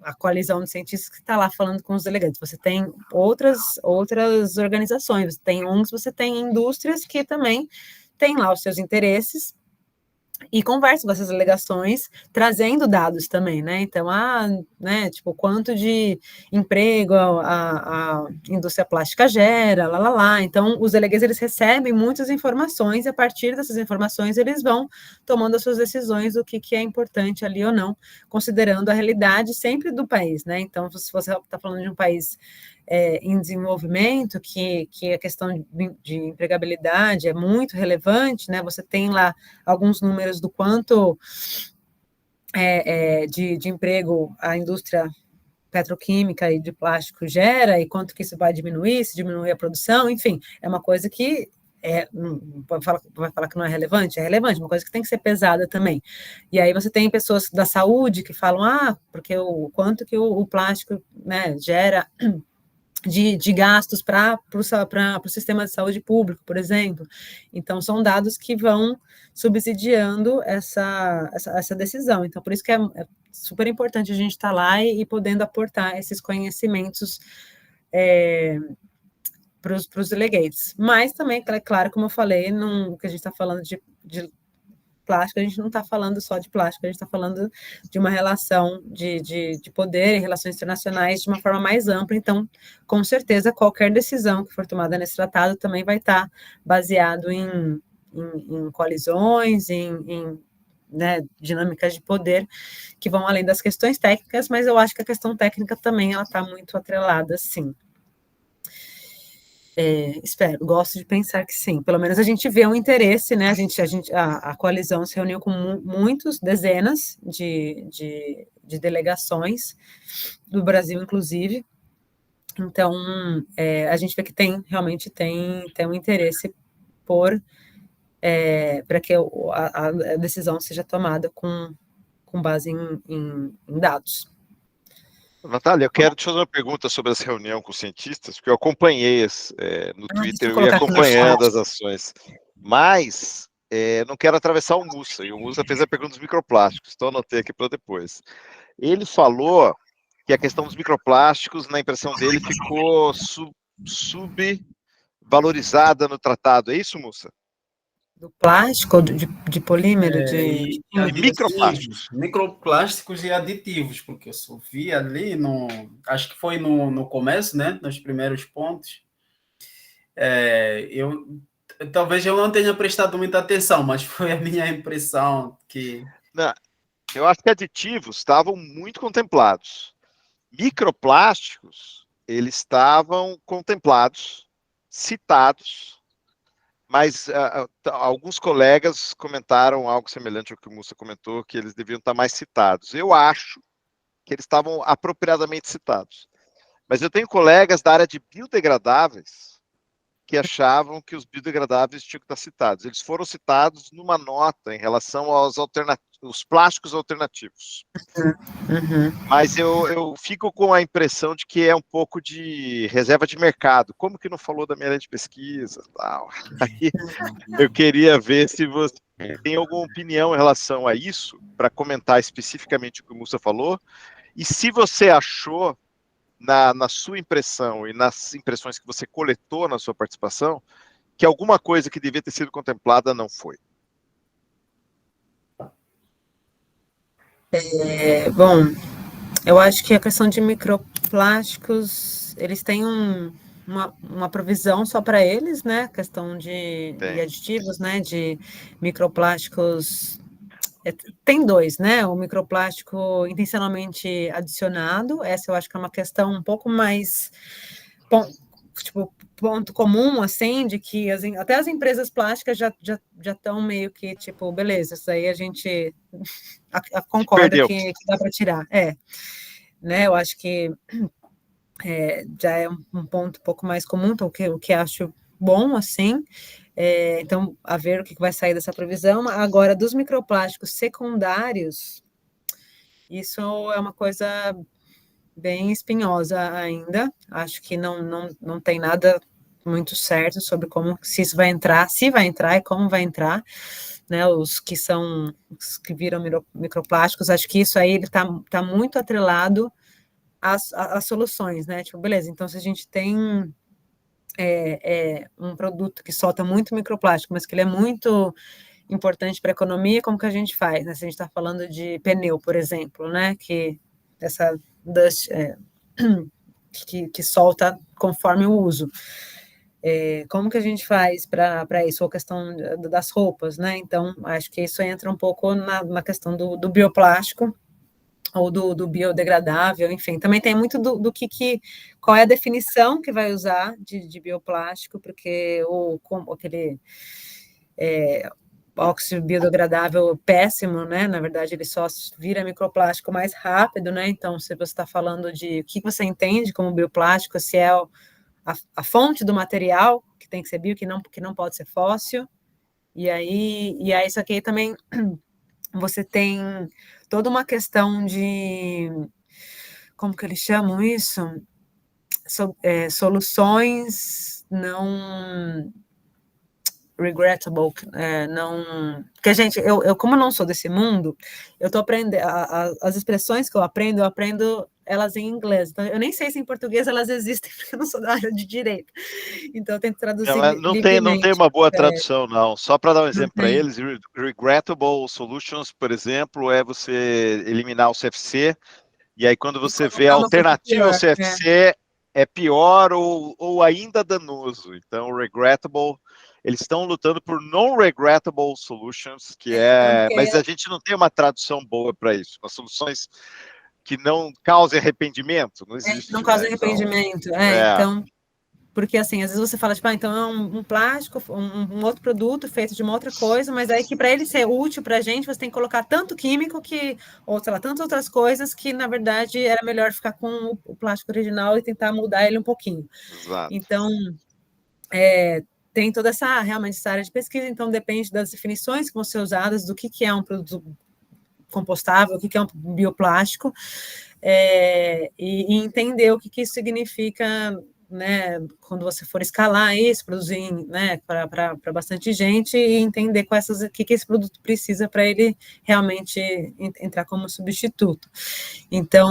a coalizão de cientistas que está lá falando com os delegados, você tem outras organizações, você tem ONGs, você tem indústrias que também têm lá os seus interesses e conversam com essas delegações, trazendo dados também, né? Então, né, tipo, quanto de emprego a indústria plástica gera, lá. Então, os delegados, eles recebem muitas informações, e a partir dessas informações, eles vão tomando as suas decisões do que é importante ali ou não, considerando a realidade sempre do país, né? Então, se você está falando de um país em desenvolvimento, que a questão de empregabilidade é muito relevante, né? Você tem lá alguns números do quanto de emprego a indústria petroquímica e de plástico gera, e quanto que isso vai diminuir, se diminuir a produção, enfim, é uma coisa que vai falar que não é relevante? É relevante, uma coisa que tem que ser pesada também. E aí você tem pessoas da saúde que falam, porque o quanto que o plástico, né, gera de gastos para o sistema de saúde público, por exemplo. Então, são dados que vão subsidiando essa decisão. Então, por isso que é super importante a gente estar lá e podendo aportar esses conhecimentos para os delegates. Mas também, claro, como eu falei, que a gente está falando de plástico, a gente não está falando só de plástico, a gente está falando de uma relação de poder e relações internacionais de uma forma mais ampla. Então, com certeza, qualquer decisão que for tomada nesse tratado também vai estar baseado em coalizões, né, dinâmicas de poder que vão além das questões técnicas, mas eu acho que a questão técnica também ela está muito atrelada, sim. Espero, gosto de pensar que sim. Pelo menos a gente vê um interesse, né? A coalizão se reuniu com dezenas de delegações do Brasil, inclusive. Então, a gente vê que realmente tem um interesse para que a decisão seja tomada com base em dados. Natália, eu quero te fazer uma pergunta sobre essa reunião com os cientistas, porque eu acompanhei no Twitter, eu ia acompanhando as ações, mas não quero atravessar o Mussa, e o Mussa fez a pergunta dos microplásticos, então anotei aqui para depois. Ele falou que a questão dos microplásticos, na impressão dele, ficou subvalorizada no tratado, é isso, Mussa? Do plástico, de polímero, de microplásticos. Microplásticos e aditivos, porque eu só vi ali, acho que foi no começo, né, nos primeiros pontos. Talvez eu não tenha prestado muita atenção, mas foi a minha impressão que... Não, eu acho que aditivos estavam muito contemplados. Microplásticos, eles estavam contemplados, citados, mas alguns colegas comentaram algo semelhante ao que o Mussa comentou, que eles deviam estar mais citados. Eu acho que eles estavam apropriadamente citados. Mas eu tenho colegas da área de biodegradáveis que achavam que os biodegradáveis tinham que estar citados. Eles foram citados numa nota em relação aos plásticos alternativos. Uhum. Mas eu fico com a impressão de que é um pouco de reserva de mercado. Como que não falou da minha área de pesquisa? Tal? Aí eu queria ver se você tem alguma opinião em relação a isso, para comentar especificamente o que o Mussa falou, e se você achou, na sua impressão e nas impressões que você coletou na sua participação, que alguma coisa que devia ter sido contemplada não foi. Bom, eu acho que a questão de microplásticos, eles têm uma provisão só para eles, né? A questão de aditivos, né? De microplásticos. Tem dois, né? O microplástico intencionalmente adicionado, essa eu acho que é uma questão um pouco mais, ponto comum, assim, de que até as empresas plásticas já estão meio que, beleza, isso aí a gente concorda que dá para tirar. Né? Eu acho que já é um ponto um pouco mais comum, então, o que acho bom, assim. Então, a ver o que vai sair dessa provisão. Agora, dos microplásticos secundários, isso é uma coisa bem espinhosa ainda. Acho que não tem nada muito certo sobre se isso vai entrar, se vai entrar e como vai entrar, né? Os que viram microplásticos, acho que isso aí está muito atrelado às soluções, né? Beleza, então se a gente tem um produto que solta muito microplástico, mas que ele é muito importante para a economia, como que a gente faz, né? Se a gente está falando de pneu, por exemplo, né? Que essa dust que solta conforme o uso. Como que a gente faz para isso? Ou a questão das roupas, né? Então, acho que isso entra um pouco na questão do bioplástico, ou do biodegradável, enfim. Também tem muito qual é a definição que vai usar de bioplástico, porque aquele óxido biodegradável péssimo, né? Na verdade, ele só vira microplástico mais rápido, né? Então, se você está falando de o que você entende como bioplástico, se é a fonte do material que tem que ser bio, que não pode ser fóssil. E aí isso aqui também você tem toda uma questão de, como que eles chamam isso? Soluções não regrettable, não... Porque, gente, eu como não sou desse mundo, eu estou aprendendo, as expressões que eu aprendo elas em inglês, então eu nem sei se em português elas existem, porque eu não sou da área de direito, então eu tento traduzir Não livremente. tem uma boa tradução, não. Só para dar um exemplo para tem. eles, regrettable solutions, por exemplo, é você eliminar o CFC, e aí quando você vê a Colocar uma coisa alternativa ao pior, CFC, é pior ou ainda danoso. Então, regrettable, eles estão lutando por non-regrettable solutions, que mas a gente não tem uma tradução boa para isso. As soluções que não causem arrependimento, não existe. Não causa Né? arrependimento. Então, Então, porque assim, às vezes você fala, tipo, então é um plástico, um outro produto feito de uma outra coisa, mas aí que para ele ser útil para a gente, você tem que colocar tanto químico que, ou sei lá, tantas outras coisas que, na verdade, era melhor ficar com o plástico original e tentar mudar ele um pouquinho. Exato. Então, tem toda realmente essa área de pesquisa, então depende das definições que vão ser usadas, do que é um produto compostável, o que é um bioplástico, e entender o que isso significa, né, quando você for escalar isso, produzir, né, para bastante gente, e entender o que esse produto precisa para ele realmente entrar como substituto. Então,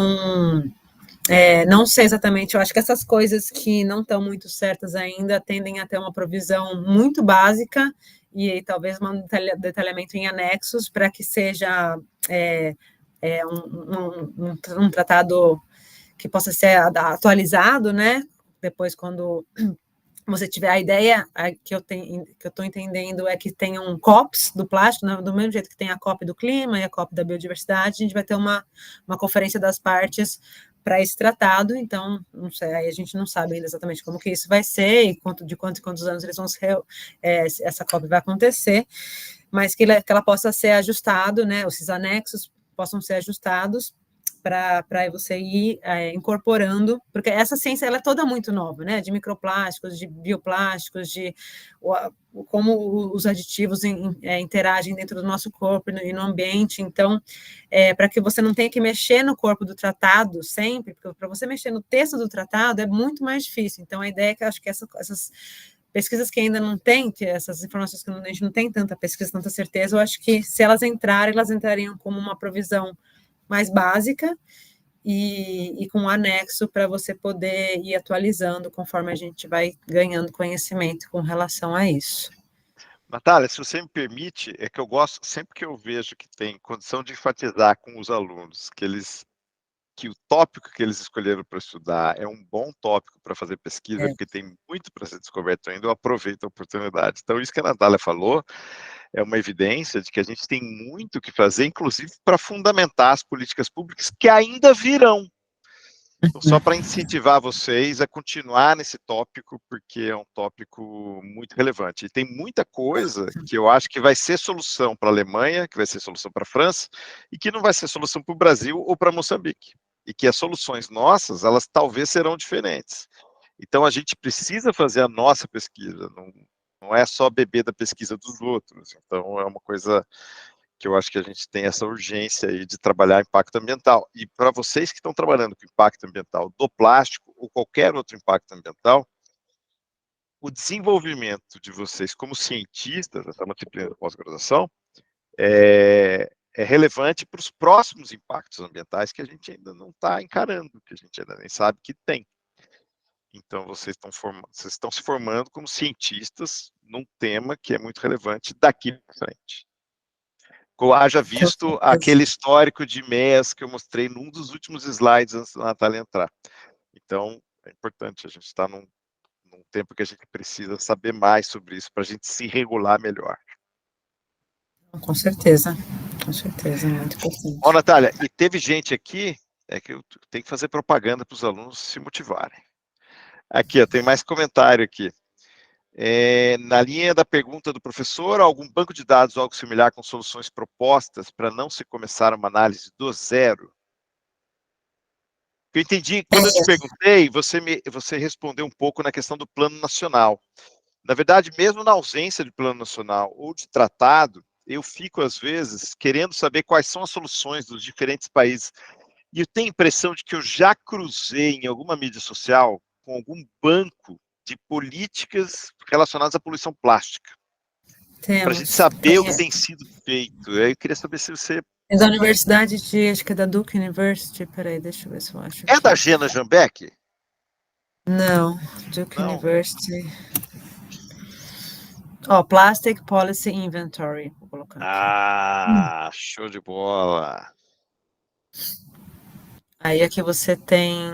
não sei exatamente, eu acho que essas coisas que não estão muito certas ainda tendem a ter uma provisão muito básica e aí, talvez um detalhamento em anexos para que seja um tratado que possa ser atualizado, né? Depois, quando você tiver a ideia que eu estou entendendo é que tem um COPS do plástico, né, do mesmo jeito que tem a COP do clima e a COP da biodiversidade, a gente vai ter uma conferência das partes para esse tratado, então, não sei, aí a gente não sabe ainda exatamente como que isso vai ser, e quantos anos eles vão essa COP vai acontecer, mas que ela possa ser ajustado, né, esses anexos possam ser ajustados para você ir incorporando, porque essa ciência ela é toda muito nova, né? De microplásticos, de bioplásticos, de como os aditivos interagem dentro do nosso corpo e no ambiente. Então, para que você não tenha que mexer no corpo do tratado sempre, porque para você mexer no texto do tratado é muito mais difícil. Então, a ideia é que eu acho que essas pesquisas que ainda não tem, que essas informações que a gente não tem tanta pesquisa, tanta certeza, eu acho que se elas entrarem, elas entrariam como uma provisão mais básica e com um anexo para você poder ir atualizando conforme a gente vai ganhando conhecimento com relação a isso. Natália, se você me permite, é que eu gosto, sempre que eu vejo que tem condição de enfatizar com os alunos que o tópico que eles escolheram para estudar é um bom tópico para fazer pesquisa, porque tem muito para ser descoberto ainda, eu aproveito a oportunidade. Então, isso que a Natália falou é uma evidência de que a gente tem muito o que fazer, inclusive para fundamentar as políticas públicas que ainda virão. Então, só para incentivar vocês a continuar nesse tópico, porque é um tópico muito relevante. E tem muita coisa que eu acho que vai ser solução para a Alemanha, que vai ser solução para a França, e que não vai ser solução para o Brasil ou para Moçambique. E que as soluções nossas, elas talvez serão diferentes. Então, a gente precisa fazer a nossa pesquisa, não é só beber da pesquisa dos outros. Então, é uma coisa que eu acho que a gente tem essa urgência aí de trabalhar impacto ambiental. E para vocês que estão trabalhando com impacto ambiental do plástico ou qualquer outro impacto ambiental, o desenvolvimento de vocês como cientistas, essa é uma disciplina de pós-graduação, é relevante para os próximos impactos ambientais que a gente ainda não está encarando, que a gente ainda nem sabe que tem. Então, vocês estão se formando como cientistas num tema que é muito relevante daqui para frente. Haja visto aquele histórico de MES que eu mostrei num dos últimos slides antes da Natália entrar. Então, é importante, a gente está num tempo que a gente precisa saber mais sobre isso para a gente se regular melhor. Com certeza, muito importante. Ó, Natália, e teve gente aqui, que eu tenho que fazer propaganda para os alunos se motivarem. Aqui, ó, tem mais comentário aqui. Na linha da pergunta do professor, algum banco de dados ou algo similar com soluções propostas para não se começar uma análise do zero? Eu entendi, quando eu te perguntei, você respondeu um pouco na questão do plano nacional. Na verdade, mesmo na ausência de plano nacional ou de tratado, eu fico, às vezes, querendo saber quais são as soluções dos diferentes países. E eu tenho a impressão de que eu já cruzei em alguma mídia social com algum banco de políticas relacionadas à poluição plástica, para a gente saber o que tem sido feito. Eu queria saber se você... É da Universidade acho que é da Duke University, peraí, deixa eu ver se eu acho É aqui. da Gena Jambeck? Não, Duke Não. University. Plastic Policy Inventory, vou colocar aqui. Show de bola. Aí aqui você tem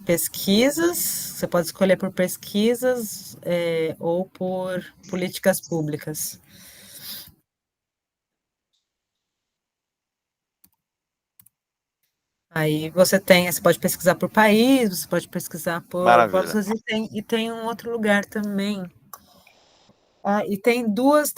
pesquisas, você pode escolher por pesquisas ou por políticas públicas. Aí você pode pesquisar por país, você pode pesquisar por Maravilha. e tem um outro lugar também. E tem duas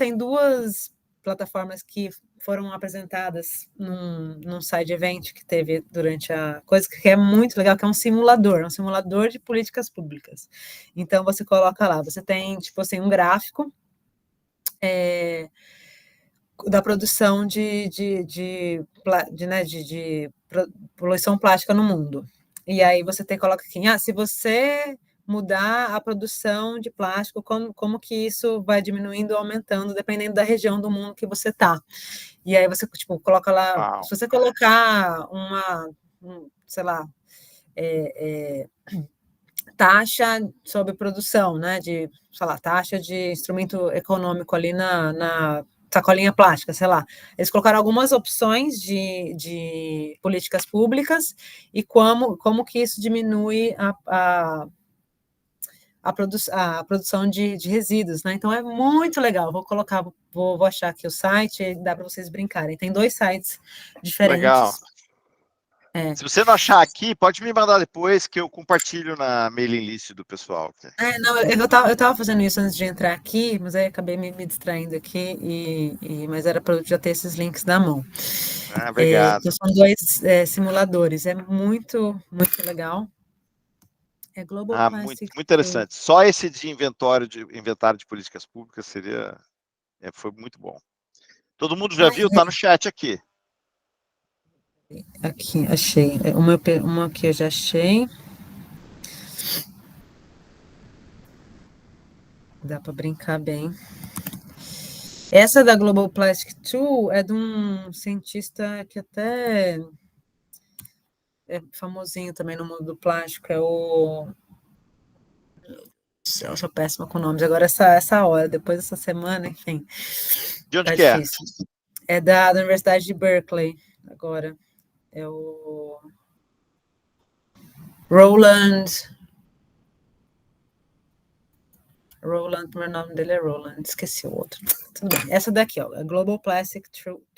plataformas que foram apresentadas num side event que teve durante a coisa, que é muito legal, que é um simulador de políticas públicas. Então você coloca lá, você tem tipo assim um gráfico da produção de poluição plástica no mundo. E aí você coloca aqui, se você mudar a produção de plástico, como que isso vai diminuindo ou aumentando, dependendo da região do mundo que você está. E aí você, tipo, coloca lá, se você colocar sei lá, taxa sobre produção, né, sei lá, taxa de instrumento econômico ali na sacolinha plástica, sei lá. Eles colocaram algumas opções de políticas públicas e como que isso diminui a produção de resíduos, né? Então é muito legal. Vou achar aqui o site e dá para vocês brincarem. Tem 2 sites diferentes. Legal. Se você não achar aqui, pode me mandar depois que eu compartilho na mailing list do pessoal. Não, eu estava fazendo isso antes de entrar aqui, mas aí acabei me distraindo aqui, mas era para eu já ter esses links na mão. Obrigado. Então são 2 simuladores, é muito, muito legal. É Global Plastic. Muito interessante. Só esse de inventário de políticas públicas foi muito bom. Todo mundo já viu? Tá no chat aqui. Aqui, achei. Uma que eu já achei. Dá para brincar bem. Essa da Global Plastic 2 é de um cientista que até é famosinho também no mundo do plástico, é o... Eu sou péssima com nomes, agora essa hora, depois dessa semana, enfim. De onde tá que difícil. É da Universidade de Berkeley, agora. É o Roland, o primeiro nome dele é Roland, esqueci o outro. Tudo bem. Essa daqui, ó, a Global Plastic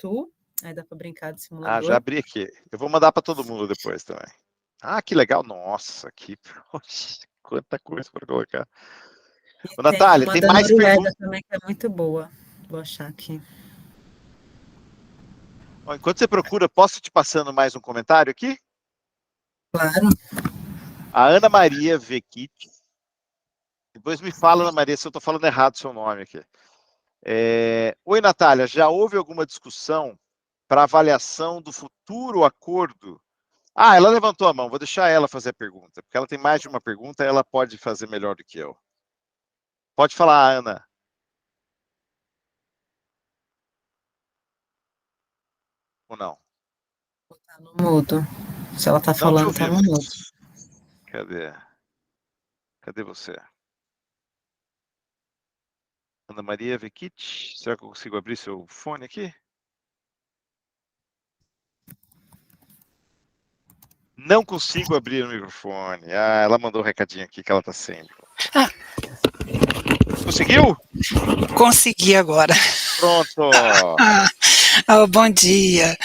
2, aí dá para brincar de simulador. já abri aqui. Eu vou mandar para todo mundo depois também. Que legal. Nossa, quanta coisa para colocar. Ô, Natália, tem mais perguntas também que é muito boa. Vou achar aqui. Enquanto você procura, posso te passando mais um comentário aqui? Claro. A Ana Maria Vekit. Depois me fala, Ana Maria, se eu estou falando errado o seu nome aqui. Oi, Natália, já houve alguma discussão para avaliação do futuro acordo? Ela levantou a mão, vou deixar ela fazer a pergunta, porque ela tem mais de uma pergunta e ela pode fazer melhor do que eu. Pode falar, Ana. Ou não? Tá no mudo. Se ela tá falando, tá no mudo. Cadê você? Ana Maria Vekit, será que eu consigo abrir seu fone aqui? Não consigo abrir o microfone. Ela mandou um recadinho aqui que ela tá sem. Conseguiu? Consegui agora. Pronto. Bom dia.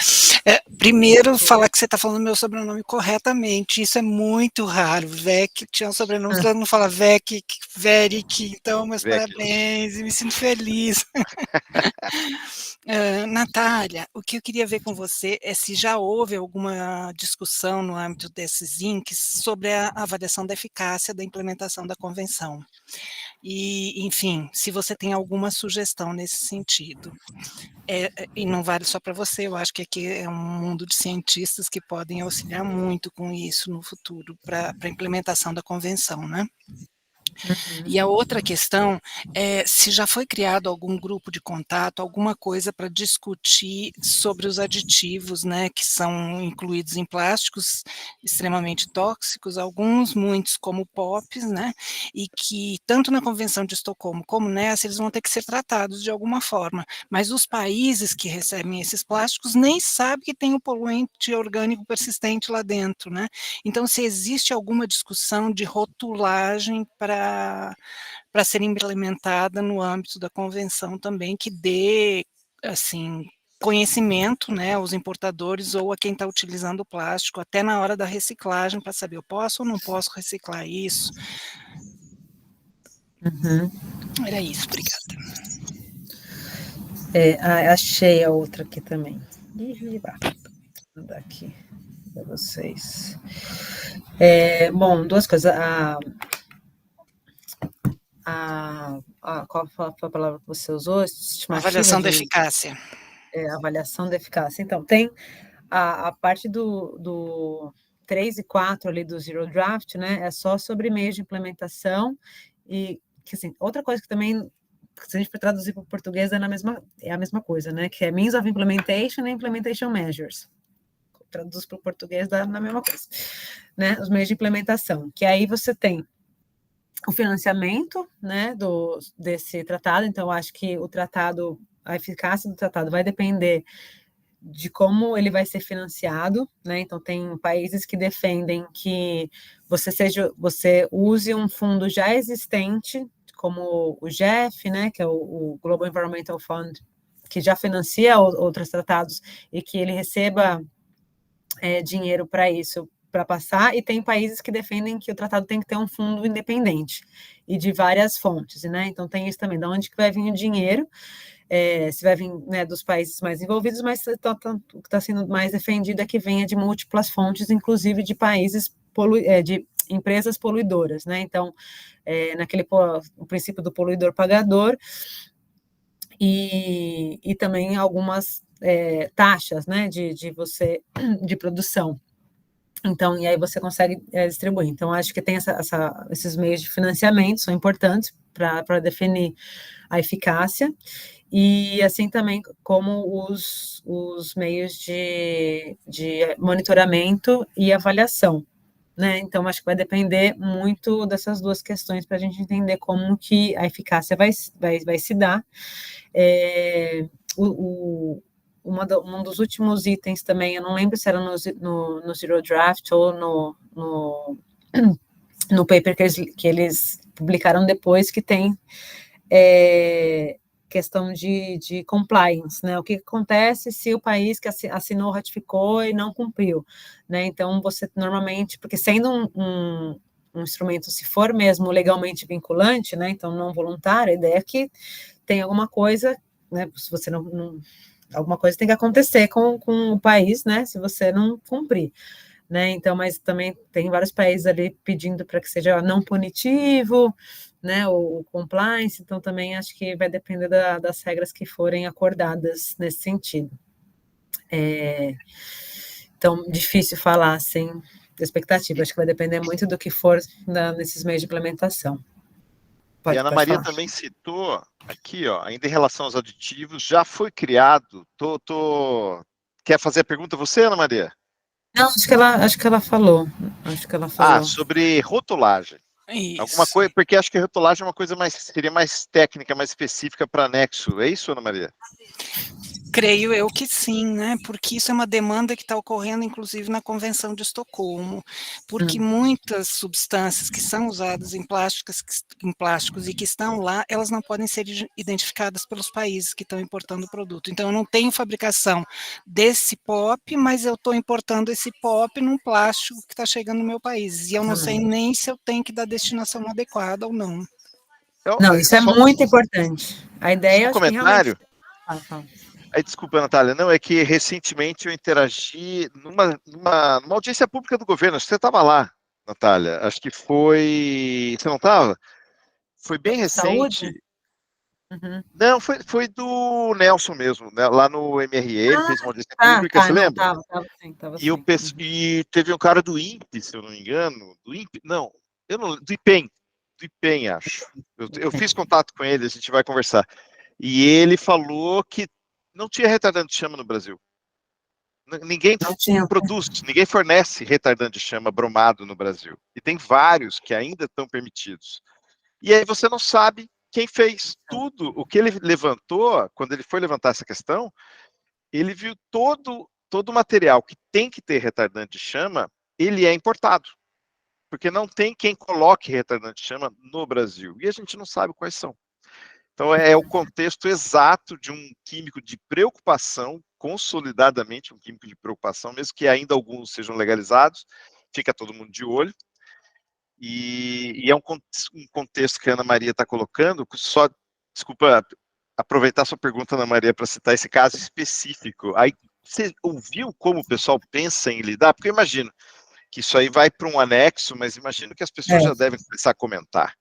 Primeiro, falar que você está falando meu sobrenome corretamente. Isso é muito raro. Vec tinha um sobrenome, todo mundo fala Vec, Veric. Então, meus parabéns e me sinto feliz. Natália, o que eu queria ver com você é se já houve alguma discussão no âmbito desses INCs sobre a avaliação da eficácia da implementação da convenção. e, enfim, se você tem alguma sugestão nesse sentido. E não vale só para você, eu acho que aqui é um mundo de cientistas que podem auxiliar muito com isso no futuro, para a implementação da convenção, né? E a outra questão é se já foi criado algum grupo de contato, alguma coisa para discutir sobre os aditivos, né, que são incluídos em plásticos extremamente tóxicos, alguns, muitos como POPs, né, e que tanto na Convenção de Estocolmo como nessa, eles vão ter que ser tratados de alguma forma, mas os países que recebem esses plásticos nem sabem que tem um poluente orgânico persistente lá dentro, né, então se existe alguma discussão de rotulagem para ser implementada no âmbito da convenção também, que dê, assim, conhecimento, né, aos importadores ou a quem está utilizando o plástico, até na hora da reciclagem, para saber, eu posso ou não posso reciclar isso? Era isso, obrigada. Achei a outra aqui também. Vou mandar aqui para vocês. Bom, duas coisas. Qual foi a palavra que você usou? Avaliação da eficácia. Avaliação da eficácia. Então, tem a parte do 3 e 4 ali do Zero Draft, né? É só sobre meios de implementação e que, assim, outra coisa que também, se a gente for traduzir para o português, é a mesma coisa, né? Que é Means of Implementation e Implementation Measures. Traduz para o português dá na mesma coisa, né? Os meios de implementação, que aí você tem o financiamento, né, desse tratado. Então, eu acho que a eficácia do tratado vai depender de como ele vai ser financiado, né? Então, tem países que defendem que você use um fundo já existente, como o GEF, né, que é o Global Environmental Fund, que já financia outros tratados, e que ele receba dinheiro para isso, para passar, e tem países que defendem que o tratado tem que ter um fundo independente e de várias fontes, né? Então tem isso também, de onde que vai vir o dinheiro, se vai vir, né, dos países mais envolvidos, mas o que está sendo mais defendido é que venha de múltiplas fontes, inclusive de países de empresas poluidoras, né? Então, o princípio do poluidor-pagador, e também algumas taxas, né, de produção. Então, e aí você consegue distribuir. Então, acho que tem esses meios de financiamento, são importantes para definir a eficácia, e assim também como os meios de monitoramento e avaliação, né? Então, acho que vai depender muito dessas duas questões para a gente entender como que a eficácia vai se dar. Um dos últimos itens também, eu não lembro se era no Zero Draft ou no paper que eles publicaram depois, que tem questão de compliance, né? O que acontece se o país que assinou, ratificou e não cumpriu, né? Então, você normalmente, porque sendo um instrumento, se for mesmo legalmente vinculante, né? Então, não voluntário, a ideia é que tem alguma coisa, né? Se você não alguma coisa tem que acontecer com o país, né, se você não cumprir, né, então, mas também tem vários países ali pedindo para que seja não punitivo, né, o compliance, então também acho que vai depender das regras que forem acordadas nesse sentido. Então, difícil falar, sem expectativa, acho que vai depender muito do que for nesses meios de implementação. E a Ana Maria falar. Também citou aqui, ó, ainda em relação aos aditivos, já foi criado. Quer fazer a pergunta você, Ana Maria? Não, acho que ela falou. Sobre rotulagem. Isso. Alguma coisa, porque acho que a rotulagem é uma coisa seria mais técnica, mais específica para anexo. É isso, Ana Maria? Creio eu que sim, né? Porque isso é uma demanda que está ocorrendo, inclusive, na Convenção de Estocolmo, porque muitas substâncias que são usadas em plásticos e que estão lá, elas não podem ser identificadas pelos países que estão importando o produto. Então, eu não tenho fabricação desse POP, mas eu estou importando esse POP num plástico que está chegando no meu país, e eu não sei nem se eu tenho que dar destinação adequada ou não. Não, isso é muito importante. A ideia é um comentário. Que realmente... Desculpa, Natália, não, é que recentemente eu interagi numa audiência pública do governo, acho que você estava lá, Natália, acho que foi... Você não estava? foi bem recente. Saúde? Uhum. Não, foi do Nelson mesmo, né? Lá no MRE, ele fez uma audiência pública, você Não, lembra? tava E, sim. e teve um cara do INPE, se eu não me engano, do INPE, não, do IPEM, acho. Eu fiz contato com ele, a gente vai conversar. E ele falou que não tinha retardante de chama no Brasil. Ninguém produz, ninguém fornece retardante de chama bromado no Brasil. E tem vários que ainda estão permitidos. E aí você não sabe quem fez tudo. O que ele levantou, quando ele foi levantar essa questão, ele viu todo o material que tem que ter retardante de chama, ele é importado. Porque não tem quem coloque retardante de chama no Brasil. E a gente não sabe quais são. Então, é o contexto exato de um químico de preocupação, consolidadamente um químico de preocupação, mesmo que ainda alguns sejam legalizados, fica todo mundo de olho. E é um contexto que a Ana Maria está colocando, só, desculpa, aproveitar sua pergunta, Ana Maria, para citar esse caso específico. Aí, você ouviu como o pessoal pensa em lidar? Porque eu imagino que isso aí vai para um anexo, mas imagino que as pessoas já devem começar a comentar.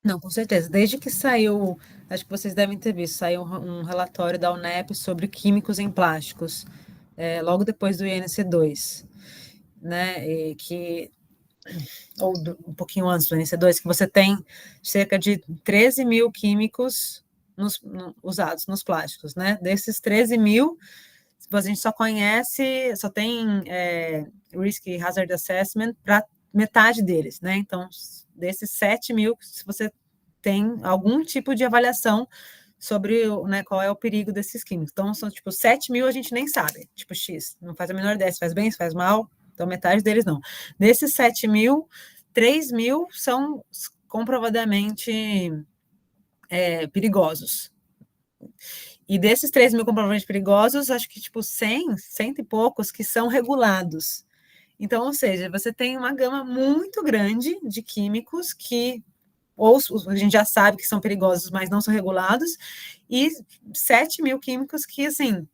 Não, com certeza. Desde que saiu, acho que vocês devem ter visto, saiu um relatório da UNEP sobre químicos em plásticos, logo depois do INC2, né? Um pouquinho antes do INC2, que você tem cerca de 13 mil químicos usados nos plásticos, né? Desses 13 mil, a gente só tem Risk Hazard Assessment para metade deles, né? Então, desses 7 mil, se você tem algum tipo de avaliação sobre, né, qual é o perigo desses químicos. Então, são, 7 mil a gente nem sabe, X, não faz a menor ideia se faz bem, se faz mal, então metade deles não. Desses 7 mil, 3 mil são comprovadamente perigosos. E desses 3 mil comprovadamente perigosos, acho que 100 e poucos que são regulados. Então, ou seja, você tem uma gama muito grande de químicos que ou a gente já sabe que são perigosos, mas não são regulados, e 7 mil químicos que, assim,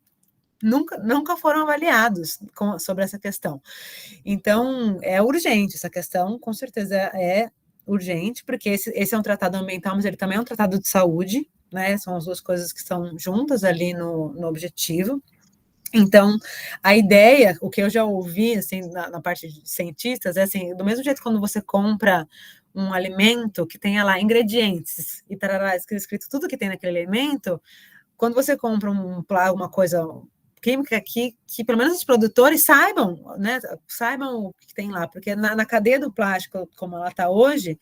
nunca foram avaliados sobre essa questão. Então, é urgente essa questão, com certeza é urgente, porque esse é um tratado ambiental, mas ele também é um tratado de saúde, né? São as duas coisas que estão juntas ali no objetivo. Então, a ideia, o que eu já ouvi, assim, na parte de cientistas, é assim, do mesmo jeito quando você compra um alimento que tenha lá ingredientes e tarará, escrito tudo que tem naquele alimento, quando você compra uma coisa química que pelo menos os produtores saibam, né, saibam o que tem lá, porque na cadeia do plástico, como ela está hoje,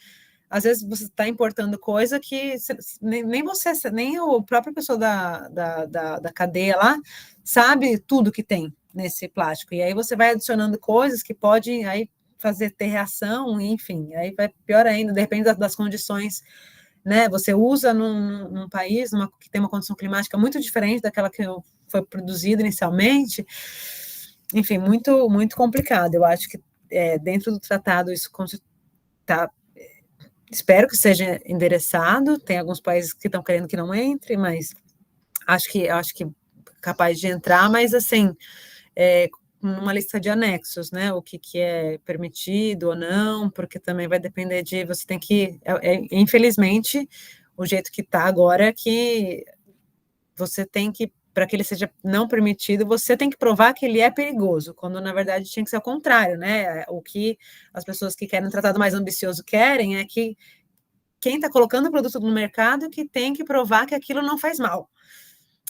às vezes você está importando coisa que nem você, nem a própria pessoa da cadeia lá sabe tudo que tem nesse plástico. E aí você vai adicionando coisas que podem aí ter reação, enfim, aí vai pior ainda, depende das condições, né? Você usa num país que tem uma condição climática muito diferente daquela que foi produzida inicialmente. Enfim, muito, muito complicado. Eu acho que dentro do tratado isso está. Espero que seja endereçado. Tem alguns países que estão querendo que não entre, mas acho que capaz de entrar, mas assim, numa lista de anexos, né? O que é permitido ou não, porque também vai depender de você tem que, infelizmente, o jeito que está agora é que você tem que, para que ele seja não permitido, você tem que provar que ele é perigoso, quando na verdade tinha que ser o contrário, né? O que as pessoas que querem um tratado mais ambicioso querem é que quem está colocando o produto no mercado que tem que provar que aquilo não faz mal.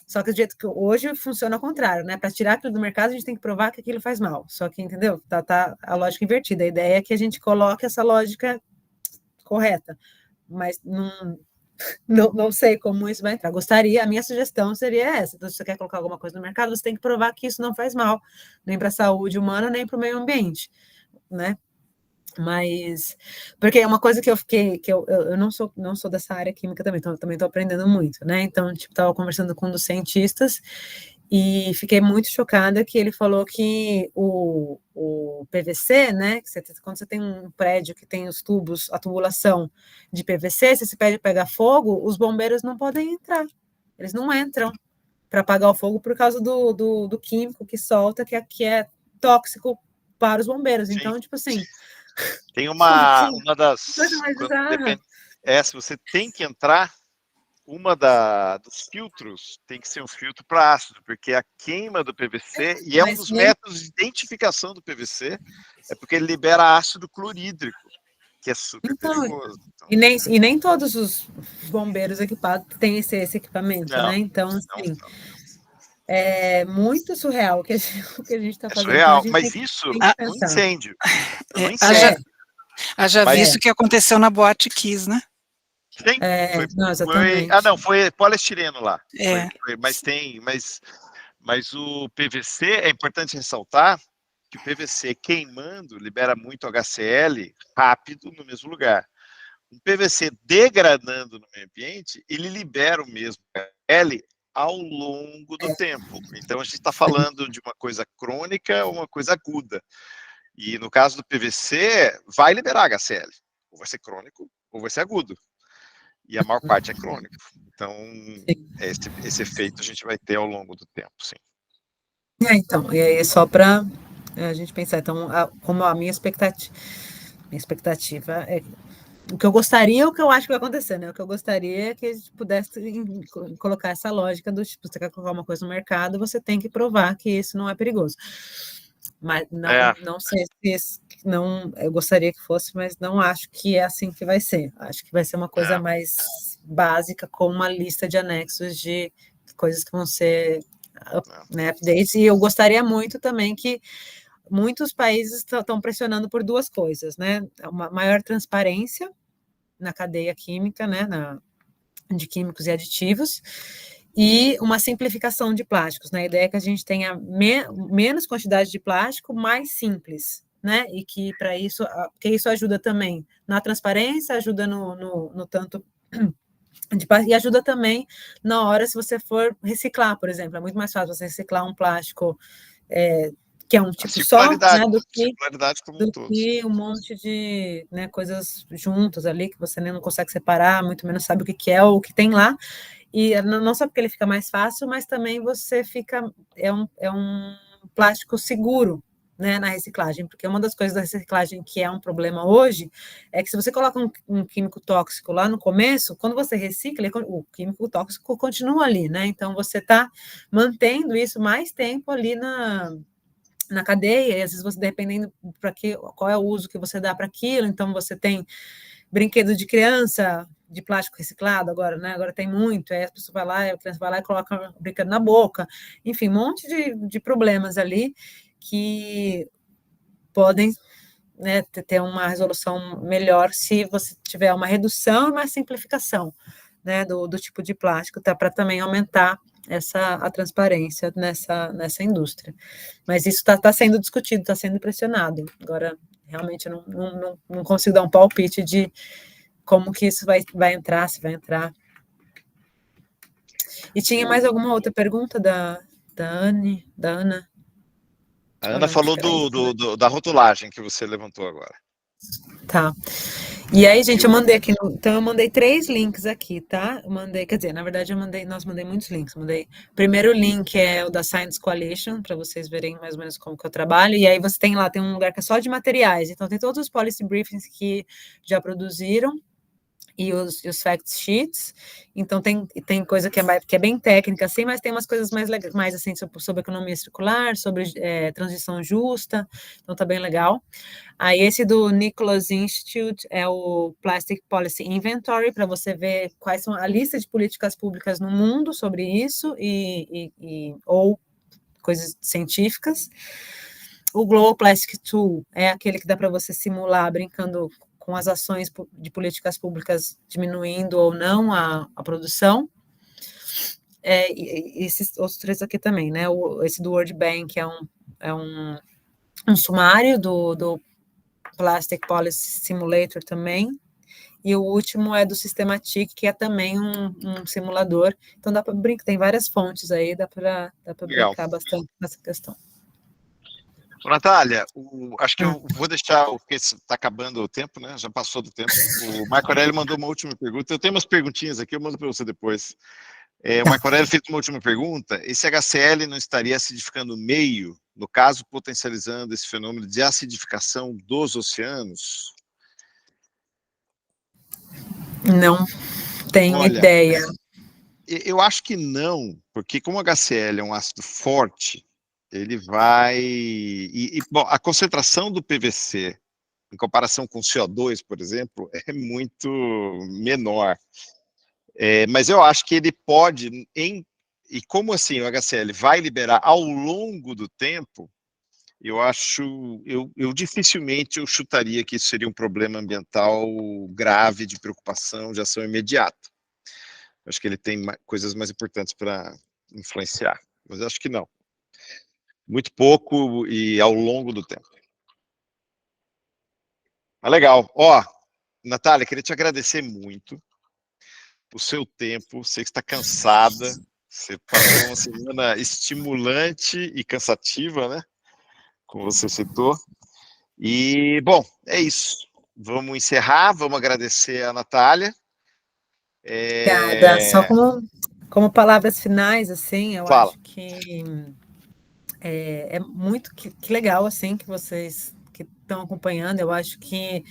Só que do jeito que hoje funciona ao contrário, né? Para tirar aquilo do mercado, a gente tem que provar que aquilo faz mal. Só que, entendeu? Tá a lógica invertida. A ideia é que a gente coloque essa lógica correta. Mas não sei como isso vai entrar. A minha sugestão seria essa. Então, se você quer colocar alguma coisa no mercado, você tem que provar que isso não faz mal, nem para a saúde humana, nem para o meio ambiente, né? Mas, porque é uma coisa que eu não sou dessa área química também, então eu também estou aprendendo muito, né? Então, estava conversando com um dos cientistas e fiquei muito chocada que ele falou que o PVC, né? Quando você tem um prédio que tem os tubos, a tubulação de PVC, se esse prédio pegar fogo, os bombeiros não podem entrar, eles não entram para apagar o fogo por causa do químico que solta, que é tóxico para os bombeiros. Sim. Então, tipo assim. Tem uma das. se você tem que entrar, dos filtros tem que ser um filtro para ácido, porque a queima do PVC, e é um dos métodos de identificação do PVC, é porque ele libera ácido clorídrico, que é super perigoso. Então. E nem todos os bombeiros equipados têm esse equipamento, né? Então, assim, é muito surreal o que a gente está fazendo. Surreal, então, mas isso no incêndio. Haja visto o que aconteceu na Boate Kiss, né? Sim, exatamente. Foi poliestireno lá. É. Mas o PVC, é importante ressaltar que o PVC queimando libera muito HCl rápido no mesmo lugar. O PVC degradando no meio ambiente, ele libera o mesmo HCl ao longo do tempo. Então, a gente está falando de uma coisa crônica ou uma coisa aguda. E no caso do PVC, vai liberar HCl. Ou vai ser crônico, ou vai ser agudo. E a maior parte é crônico. Então, esse efeito a gente vai ter ao longo do tempo, sim. Então, e aí só para a gente pensar, então, como a minha expectativa é o que eu gostaria, o que eu acho que vai acontecer, né? O que eu gostaria é que a gente pudesse colocar essa lógica do tipo, você quer colocar uma coisa no mercado, você tem que provar que isso não é perigoso. Mas não sei se eu gostaria que fosse, mas não acho que é assim que vai ser. Acho que vai ser uma coisa mais básica, com uma lista de anexos de coisas que vão ser updates. E eu gostaria muito também que muitos países estão pressionando por duas coisas, né? Uma maior transparência na cadeia química, né? De químicos e aditivos, e uma simplificação de plásticos, né? A ideia é que a gente tenha menos quantidade de plástico, mais simples, né? E que para isso, porque isso ajuda também na transparência, ajuda no tanto e ajuda também na hora se você for reciclar, por exemplo. É muito mais fácil você reciclar um plástico que é um tipo só, né, do que um monte de coisas juntas ali que você nem não consegue separar, muito menos sabe o que é ou o que tem lá. E não só porque ele fica mais fácil, mas também você fica é um plástico seguro, né, na reciclagem, porque uma das coisas da reciclagem que é um problema hoje é que se você coloca um químico tóxico lá no começo, quando você recicla, o químico tóxico continua ali, né? Então você está mantendo isso mais tempo ali na cadeia, e às vezes você, dependendo qual é o uso que você dá para aquilo, então você tem brinquedo de criança de plástico reciclado agora, né? Agora tem muito, aí a criança vai lá e coloca o brinquedo na boca, enfim, um monte de problemas ali que podem, né, ter uma resolução melhor se você tiver uma redução e uma simplificação, né, do tipo de plástico, para também aumentar a transparência nessa indústria. Mas isso está sendo discutido, está sendo pressionado. Agora, realmente, eu não consigo dar um palpite de como que isso vai entrar, se vai entrar. E tinha mais alguma outra pergunta da Ana? A Ana falou da rotulagem que você levantou agora. Tá. E aí, gente, eu mandei aqui, então eu mandei 3 links aqui, tá? Eu mandei, quer dizer, na verdade nós mandei muitos links. Primeiro link é o da Science Coalition, para vocês verem mais ou menos como que eu trabalho, e aí você tem um lugar que é só de materiais, então tem todos os policy briefings que já produziram, e os fact sheets, então tem coisa que é bem técnica, assim, mas tem umas coisas mais assim, sobre economia circular, sobre transição justa, então tá bem legal. Aí esse do Nicholas Institute é o Plastic Policy Inventory, para você ver quais são a lista de políticas públicas no mundo sobre isso, ou coisas científicas. O Global Plastic Tool é aquele que dá para você simular brincando com as ações de políticas públicas diminuindo ou não a produção. E esses outros 3 aqui também, né? Esse do World Bank é um sumário do Plastic Policy Simulator também. E o último é do Systematic, que é também um simulador. Então dá para brincar, tem várias fontes aí, dá para brincar bastante nessa questão. Natália, acho que eu vou deixar, porque está acabando o tempo, né? Já passou do tempo. O Marco Aurélio mandou uma última pergunta. Eu tenho umas perguntinhas aqui, eu mando para você depois. O Marco Aurélio fez uma última pergunta. Esse HCl não estaria acidificando o meio, no caso, potencializando esse fenômeno de acidificação dos oceanos? Não tenho Olha, ideia. eu acho que não, porque como o HCl é um ácido forte, ele vai... bom, a concentração do PVC, em comparação com o CO2, por exemplo, é muito menor. Mas eu acho que ele pode, e como assim o HCl vai liberar ao longo do tempo, eu dificilmente eu chutaria que isso seria um problema ambiental grave de preocupação, de ação imediata. Eu acho que ele tem coisas mais importantes para influenciar, mas eu acho que não. Muito pouco e ao longo do tempo. Mas legal. Ó, Natália, queria te agradecer muito o seu tempo. Sei que está cansada. Você passou uma semana estimulante e cansativa, né? Como você citou. E, bom, é isso. Vamos encerrar, vamos agradecer a Natália. Obrigada. Só como palavras finais, assim, eu Fala. acho que é muito que legal, assim, que vocês que estão acompanhando. Eu acho que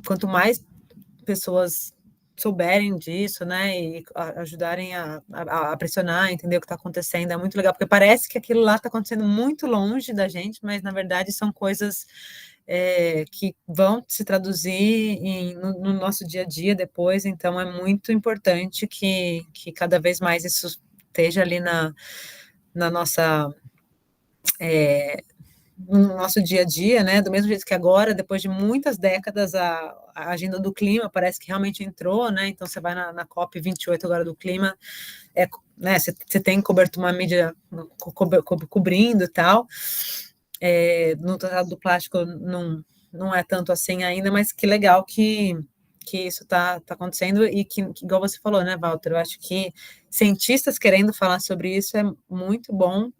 quanto mais pessoas souberem disso, né, e ajudarem a pressionar, entender o que está acontecendo, é muito legal, porque parece que aquilo lá está acontecendo muito longe da gente, mas na verdade são coisas que vão se traduzir no nosso dia a dia depois, então é muito importante que cada vez mais isso esteja ali na nossa no nosso dia a dia, né? Do mesmo jeito que agora, depois de muitas décadas, a agenda do clima parece que realmente entrou, né? Então você vai na COP28 agora do clima, né? Você tem coberto uma mídia cobrindo e tal. No Tratado do Plástico não é tanto assim ainda, mas que legal que isso está acontecendo e que, igual você falou, né, Walter? Eu acho que cientistas querendo falar sobre isso é muito bom.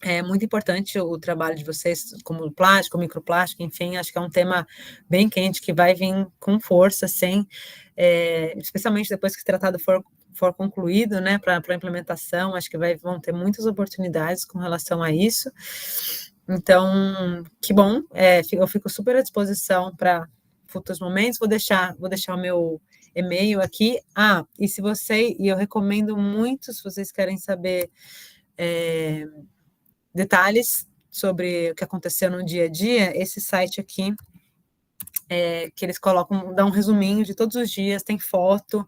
É muito importante o trabalho de vocês, como plástico, microplástico, enfim, acho que é um tema bem quente que vai vir com força, assim, especialmente depois que o tratado for concluído, né, para a implementação, acho que vão ter muitas oportunidades com relação a isso. Então, que bom, eu fico super à disposição para futuros momentos, vou deixar o meu e-mail aqui. E eu recomendo muito, se vocês querem saber detalhes sobre o que aconteceu no dia a dia, esse site aqui, que eles colocam, dá um resuminho de todos os dias, tem foto,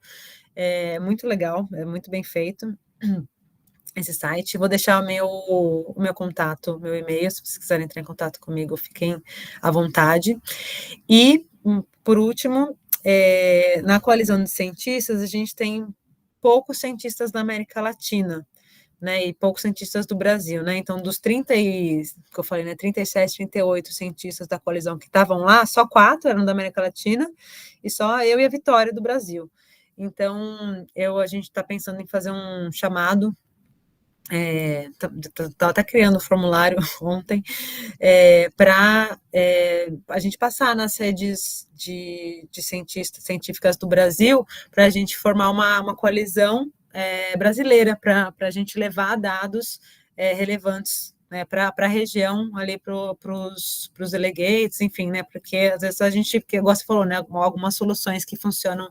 é muito legal, é muito bem feito esse site. Vou deixar o meu contato, meu e-mail, se vocês quiserem entrar em contato comigo, fiquem à vontade. E, por último, na coalizão de cientistas, a gente tem poucos cientistas da América Latina, né, e poucos cientistas do Brasil, né, então dos 37, 38 cientistas da coalizão que estavam lá, só 4 eram da América Latina, e só eu e a Vitória do Brasil. Então, a gente está pensando em fazer um chamado, estava até criando o formulário ontem, para a gente passar nas redes de científicas do Brasil, para a gente formar uma coalizão brasileira, para a gente levar dados relevantes, né, para a região, ali para os delegates, enfim, né, porque às vezes porque igual você falou, né, algumas soluções que funcionam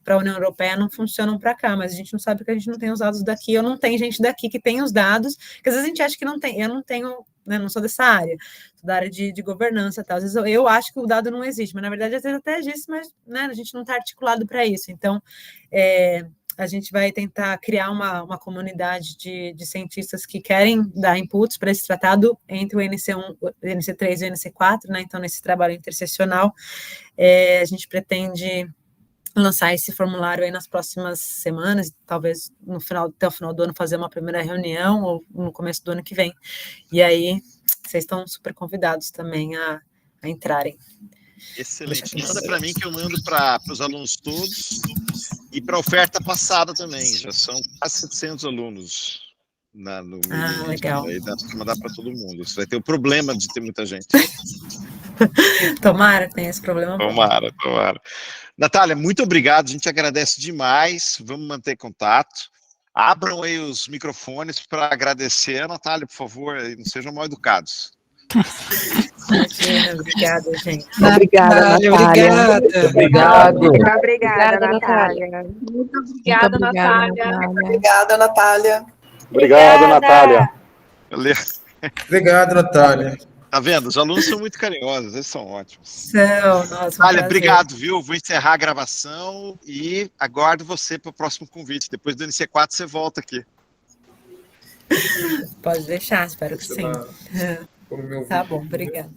para a União Europeia não funcionam para cá, mas a gente não sabe que a gente não tem os dados daqui, ou não tem gente daqui que tem os dados, que às vezes a gente acha que não tem, eu não tenho, né, não sou dessa área, sou da área de governança, tal. Às vezes eu acho que o dado não existe, mas na verdade às vezes até existe, mas, né, a gente não está articulado para isso, então a gente vai tentar criar uma comunidade de cientistas que querem dar inputs para esse tratado entre o NC1, o NC3 e o NC4, né, então nesse trabalho interseccional, a gente pretende lançar esse formulário aí nas próximas semanas, talvez até o final do ano fazer uma primeira reunião, ou no começo do ano que vem. E aí, vocês estão super convidados também a entrarem. Excelente. Manda para mim que eu mando para os alunos todos e para a oferta passada também. Já são quase 700 alunos no meeting. Legal. Aí dá para mandar para todo mundo. Você vai ter o problema de ter muita gente. Tomara, tem esse problema. Tomara. Natália, muito obrigado. A gente agradece demais. Vamos manter contato. Abram aí os microfones para agradecer a Natália, por favor. Não sejam mal educados. Imagina, obrigada, gente. Obrigada, Natália. Obrigada. Obrigado. Obrigada, Natália. Muito obrigada, Natália. Obrigada, Natália. Obrigado, Natália. Obrigado, Natália. Tá vendo? Os alunos são muito carinhosos, eles são ótimos. Nossa, Natália, obrigado, viu? Vou encerrar a gravação e aguardo você para o próximo convite. Depois do NC4 você volta aqui. Pode deixar, espero que sim. Tá bom, obrigada.